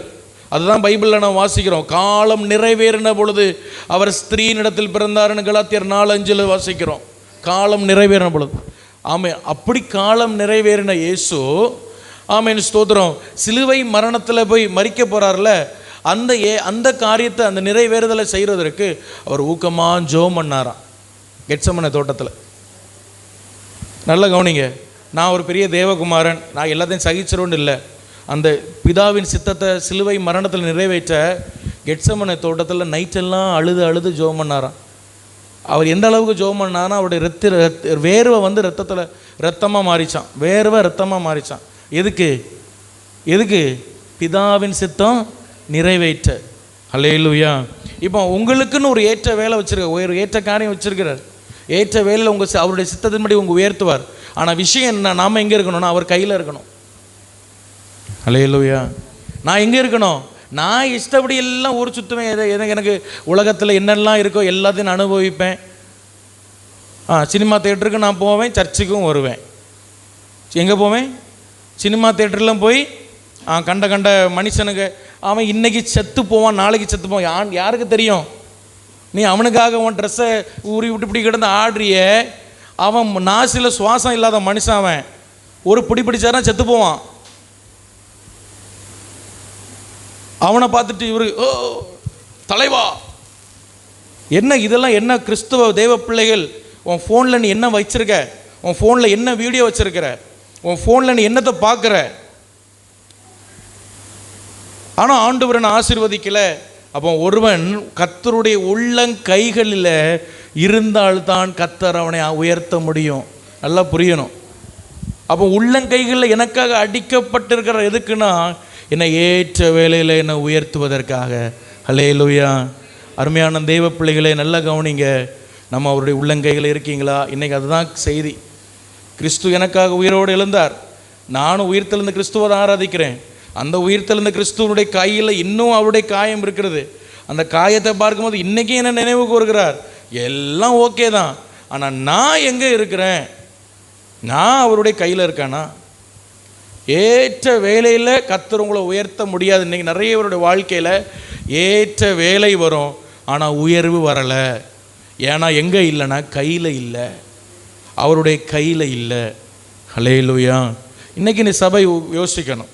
அதுதான் பைபிளில் நம்ம வாசிக்கிறோம். காலம் நிறைவேறின பொழுது அவர் ஸ்திரீனிடத்தில் பிறந்தாருன்னு கலாத்தியர் 4:5 வாசிக்கிறோம். காலம் நிறைவேறின பொழுது. ஆமென். அப்படி காலம் நிறைவேறின இயேசு, ஆமென் ஸ்தோத்திரம், சிலுவை மரணத்தில் போய் மரிக்க போகிறார்ல, அந்த காரியத்தை, அந்த நிறைவேறுதலை செய்கிறதற்கு அவர் ஊக்கமாக ஜெபம் பண்ணாராம் கெத்செமனே தோட்டத்தில். நல்லா கவனிங்க. நான் ஒரு பெரிய தேவகுமாரன், நான் எல்லாத்தையும் சகிச்சிரோன்னு இல்லை. அந்த பிதாவின் சித்தத்தை சிலுவை மரணத்தில் நிறைவேற்ற கெத்செமனே தோட்டத்தில் நைட்டெல்லாம் அழுது ஜெபம் பண்ணாராம். அவர் எந்த அளவுக்கு ஜெபம் பண்ணார்னா, அவருடைய வேர்வை வந்து ரத்தமாக மாறிச்சான். வேர்வை ரத்தமாக மாறிச்சான். எதுக்கு? பிதாவின் சித்தம் நிறைவேற்ற. ஹல்லேலூயா. இப்போ உங்களுக்குன்னு ஒரு ஏற்ற வேலை வச்சிருக்க, ஒரு ஏற்ற காரியம் வச்சிருக்கிறார். ஏற்ற வேலையில் அவருடைய சித்தத்தின்படி உங்கள் உயர்த்துவார். ஆனால் விஷயம் என்ன? நாம் எங்கே இருக்கணும்னா அவர் கையில் இருக்கணும். ஹல்லேலூயா. நான் எங்கே இருக்கணும்? நான் இஷ்டப்படி எல்லாம் ஊர் சுற்றுவேன். எனக்கு உலகத்தில் என்னெல்லாம் இருக்கோ எல்லாத்தையும் நான் அனுபவிப்பேன். சினிமா தேட்டருக்கு நான் போவேன், சர்ச்சுக்கும் வருவேன். எங்கே போவேன்? சினிமா தேட்டர்லாம் போய் கண்ட மனுஷனுக்கு அவன் இன்னைக்கு செத்து போவான், நாளைக்கு செத்து போவான், யாருக்கு தெரியும்? நீ அவனுக்காக உன் ட்ரெஸ்ஸை ஊறி விட்டு இப்படி கிடந்து ஆடுறிய, அவன் நாசில் சுவாசம் இல்லாத மனுஷன், அவன் ஒரு பிடிச்சாரா செத்து போவான். அவனை பார்த்துட்டு இவரு ஓ தலைவா என்ன இதெல்லாம் என்ன? கிறிஸ்துவ தேவ பிள்ளைகள், உன் ஃபோனில் நீ என்ன வச்சிருக்க? உன் ஃபோனில் என்ன வீடியோ வச்சிருக்கிற? உன் ஃபோனில் நீ என்னத்தை பார்க்குற? ஆனால் ஆண்டவரன் ஆசீர்வதிக்கலை. அப்போ ஒருவன் கர்த்தருடைய உள்ளங்கைகளில் இருந்தால்தான் கர்த்தர் அவனை உயர்த்த முடியும். நல்லா புரியணும். அப்போ உள்ளங்கைகளில் எனக்காக அடிக்கப்பட்டிருக்கிற எதுக்குன்னா, என்னை ஏற்ற வேலையில் என்னை உயர்த்துவதற்காக. ஹல்லேலூயா. அருமையான தெய்வ பிள்ளைகளே, நல்லா கவனிங்க. நம்ம அவருடைய உள்ளங்கைகள் இருக்கீங்களா? இன்றைக்கி அதுதான் செய்தி. கிறிஸ்து எனக்காக உயிரோடு எழுந்தார். நானும் உயிர்த்தெழுந்த கிறிஸ்துவை தான் ஆராதிக்கிறேன். அந்த உயிர்த்தெழுந்த கிறிஸ்துவனுடைய கையில் இன்னும் அவருடைய காயம் இருக்கிறது. அந்த காயத்தை பார்க்கும்போது இன்றைக்கி என்ன நினைவு கூறுகிறார்? எல்லாம் ஓகே தான், ஆனால் நான் எங்கே இருக்கிறேன்? நான் அவருடைய கையில் இருக்கேனா? ஏற்ற வேலையில் கர்த்தர் உங்களை உயர்த்த முடியாது. இன்றைக்கி நிறையவருடைய வாழ்க்கையில் ஏற்ற வேலை வரும், ஆனால் உயர்வு வரலை. ஏன்னா எங்கே இல்லைன்னா கையில் இல்லை, அவருடைய கையில் இல்லை. ஹல்லேலூயா. இன்றைக்கி நீ சபை யோசிக்கணும்.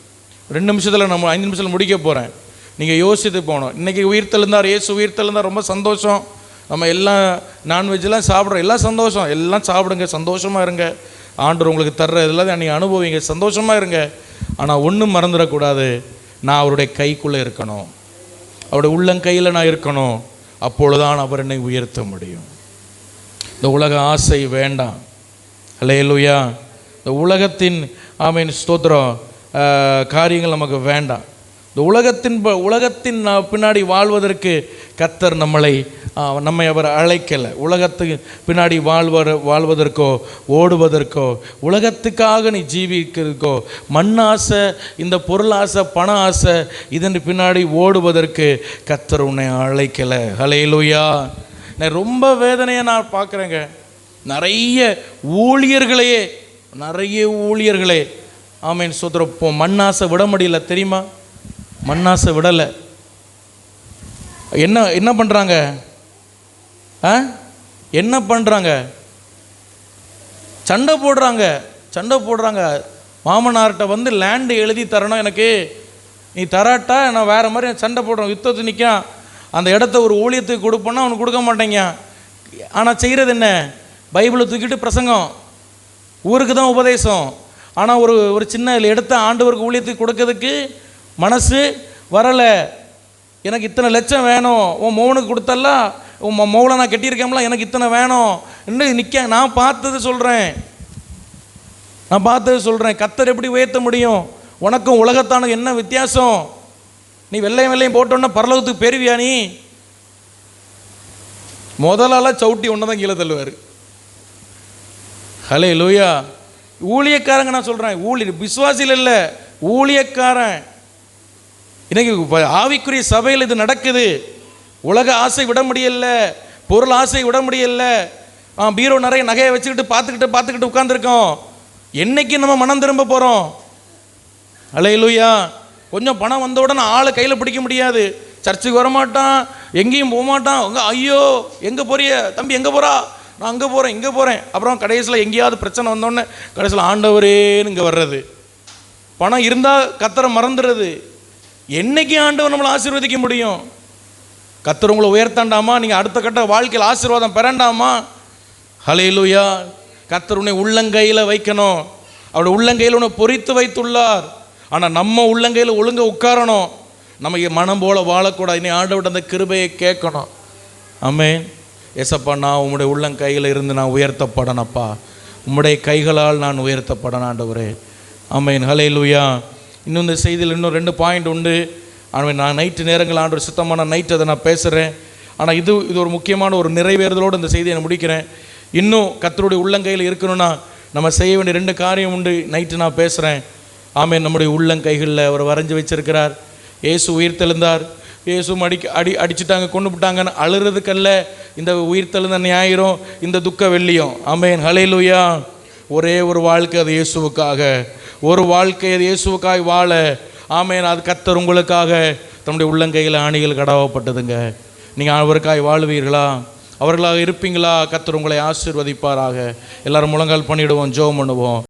2 நிமிஷத்தில் நம்ம 5 நிமிஷத்தில் முடிக்க போகிறேன். நீங்கள் யோசித்து போகணும். இன்றைக்கி உயிர்த்தெழுந்தார், இயேசு உயிர்த்தெழுந்தார், ரொம்ப சந்தோஷம். நம்ம எல்லாம் நான்வெஜ்லாம் சாப்பிட்றோம், எல்லாம் சந்தோஷம். எல்லாம் சாப்பிடுங்க, சந்தோஷமாக இருங்க. ஆண்டவர் உங்களுக்கு தர்ற இதெல்லாம் நீங்கள் அனுபவிங்க, சந்தோஷமாக இருங்க. ஆனால் ஒன்றும் மறந்துடக்கூடாது, நான் அவருடைய கைக்குள்ளே இருக்கணும், அவருடைய உள்ளங்கையில் நான் இருக்கணும். அப்பொழுதுதான் அவர் என்னை உயர்த்த முடியும். இந்த உலக ஆசை வேண்டாம். ஹல்லேலூயா. இந்த உலகத்தின் ஆமென் ஸ்தோத்திரம் காரியங்கள் நமக்கு வேண்டாம். இந்த உலகத்தின் பின்னாடி வாழ்வதற்கு கர்த்தர் நம்மை அவர் அழைக்கலை. உலகத்துக்கு பின்னாடி வாழ்வதற்கோ ஓடுவதற்கோ, உலகத்துக்காக நீ ஜீவிக்கிறதுக்கோ, மண்ணாசை, இந்த பொருள் ஆசை, பண ஆசை, இதன் பின்னாடி ஓடுவதற்கு கர்த்தர் உன்னை அழைக்கலை. ஹல்லேலூயா. நான் ரொம்ப வேதனையை நான் பார்க்குறேங்க. நிறைய ஊழியர்களே ஆமென் ஸ்தோத்திரம் மண்ணாசை விட முடியல. தெரியுமா? மண்ணாசை விடலை. என்ன பண்ணுறாங்க? என்ன பண்ணுறாங்க? சண்டை போடுறாங்க. மாமனார்கிட்ட வந்து லேண்டு எழுதி தரணும், எனக்கு நீ தராட்டா நான் வேறு மாதிரி சண்டை போடுறோம், யுத்தத்து நிற்கான். அந்த இடத்த ஒரு ஊழியத்துக்கு கொடுப்போன்னா அவனுக்கு கொடுக்க மாட்டேங்க. ஆனால் செய்கிறது என்ன? பைபிளை தூக்கிட்டு பிரசங்கம், ஊருக்கு தான் உபதேசம். ஆனால் ஒரு சின்ன இடத்த ஆண்டவருக்கு ஊழியத்துக்கு கொடுக்கறதுக்கு மனசு வரலை. எனக்கு இத்தனை லட்சம் வேணும், உன் மௌனுக்கு கொடுத்தல்ல, உன் மௌளை நான் கட்டியிருக்கேன்ல, எனக்கு இத்தனை வேணும் இன்னும் நிற்க. நான் பார்த்தது சொல்கிறேன். கர்த்தர் எப்படி உயர்த்த முடியும்? உனக்கும் உலகத்தானுக்கு என்ன வித்தியாசம்? நீ வெள்ளையும் போட்டோன்னா பரலோகத்துக்கு பெறுவியா? நீ முதலால சவுட்டி ஒன்று தான் கீழே தள்ளுவார். ஹல்லேலூயா. ஊழியக்காரங்க நான் சொல்கிறேன், விசுவாசியில் இல்லை, ஊழியக்காரன். இன்னைக்கு ஆவிக்குரிய சபையில் இது நடக்குது. உலக ஆசை விட முடியல, பொருள் ஆசை விட முடியல. பீரோ நிறைய நகையை வச்சுக்கிட்டு பார்த்துக்கிட்டு உட்காந்துருக்கோம். என்னைக்கு நம்ம மனம் திரும்ப போகிறோம்? ஹல்லேலூயா. கொஞ்சம் பணம் வந்த உடனே ஆளை கையில் பிடிக்க முடியாது. சர்ச்சுக்கு வரமாட்டான், எங்கேயும் போக மாட்டான். ஐயோ எங்கே போறிய தம்பி, எங்கே போகிறா? நான் அங்கே போகிறேன் இங்கே போகிறேன். அப்புறம் கடைசியில் எங்கேயாவது பிரச்சனை வந்தோடனே கடைசியில் ஆண்டவரேன்னு இங்கே வர்றது. பணம் இருந்தால் கர்த்தரை மறந்துடுறது. என்னைக்கு ஆண்டவர் நம்மளை ஆசீர்வதிக்க முடியும்? கர்த்தர் உங்களை உயர்த்தாண்டாமா? நீங்கள் அடுத்த கட்ட வாழ்க்கையில் ஆசீர்வாதம் பெறண்டாமா? ஹல்லேலூயா. கர்த்தர் உன்னை உள்ளங்கையில் வைக்கணும். அவருடைய உள்ளங்கையில் உன்னை பொறித்து வைத்துள்ளார். ஆனால் நம்ம உள்ளங்கையில் ஒழுங்க உட்காரணும். நம்ம மனம் போல வாழக்கூடாது. இனி ஆண்டவர்கிட்ட அந்த கிருபையை கேட்கணும். ஆமென். ஏசப்பா, நான் உம்முடைய உள்ளங்கையில் இருந்து நான் உயர்த்தப்படனப்பா, உம்முடைய கைகளால் நான் உயர்த்தப்படணும் ஆண்டவரே. ஆமென். ஹல்லேலூயா. இன்னும் இந்த செய்தியில் இன்னும் 2 பாயிண்ட் உண்டு. ஆனால் நான் நைட்டு நேரங்கள் ஆண்டவர் சுத்தமான நைட்டு அதை நான் பேசுகிறேன். ஆனால் இது ஒரு முக்கியமான ஒரு நிறைவேறுதலோடு இந்த செய்தியை நான் முடிக்கிறேன். இன்னும் கர்த்தருடைய உள்ளங்கையில் இருக்கணும்னா நம்ம செய்ய வேண்டிய 2 காரியம் உண்டு. நைட்டு நான் பேசுகிறேன். ஆமென். நம்முடைய உள்ளங்கைகளில் அவர் வரைஞ்சி வச்சிருக்கிறார். இயேசு உயிர்த்தெழுந்தார். இயேசும் அடிச்சுட்டாங்க, கொண்டு விட்டாங்கன்னு அழுறதுக்கல்ல இந்த உயிர்த்தெழுந்த ஞாயிறும் இந்த துக்க வெள்ளியும். ஆமென். ஹல்லேலூயா. ஒரே ஒரு வாழ்க்கை, அது இயேசுவுக்காக. ஒரு வாழ்க்கை அது இயேசுவுக்காக வாழ. ஆமென். அது கர்த்தர் உங்களுக்காக தம்முடைய உள்ளங்கையில் ஆணிகள் கடவப்பட்டதுங்க. நீங்கள் அவருக்காய் வாழ்வீர்களா? அவர்களாக இருப்பீங்களா? கர்த்தர் உங்களை ஆசீர்வதிப்பாராக. எல்லாரும் முழங்கால் பண்ணிடுவோம், ஜெபம் பண்ணுவோம்.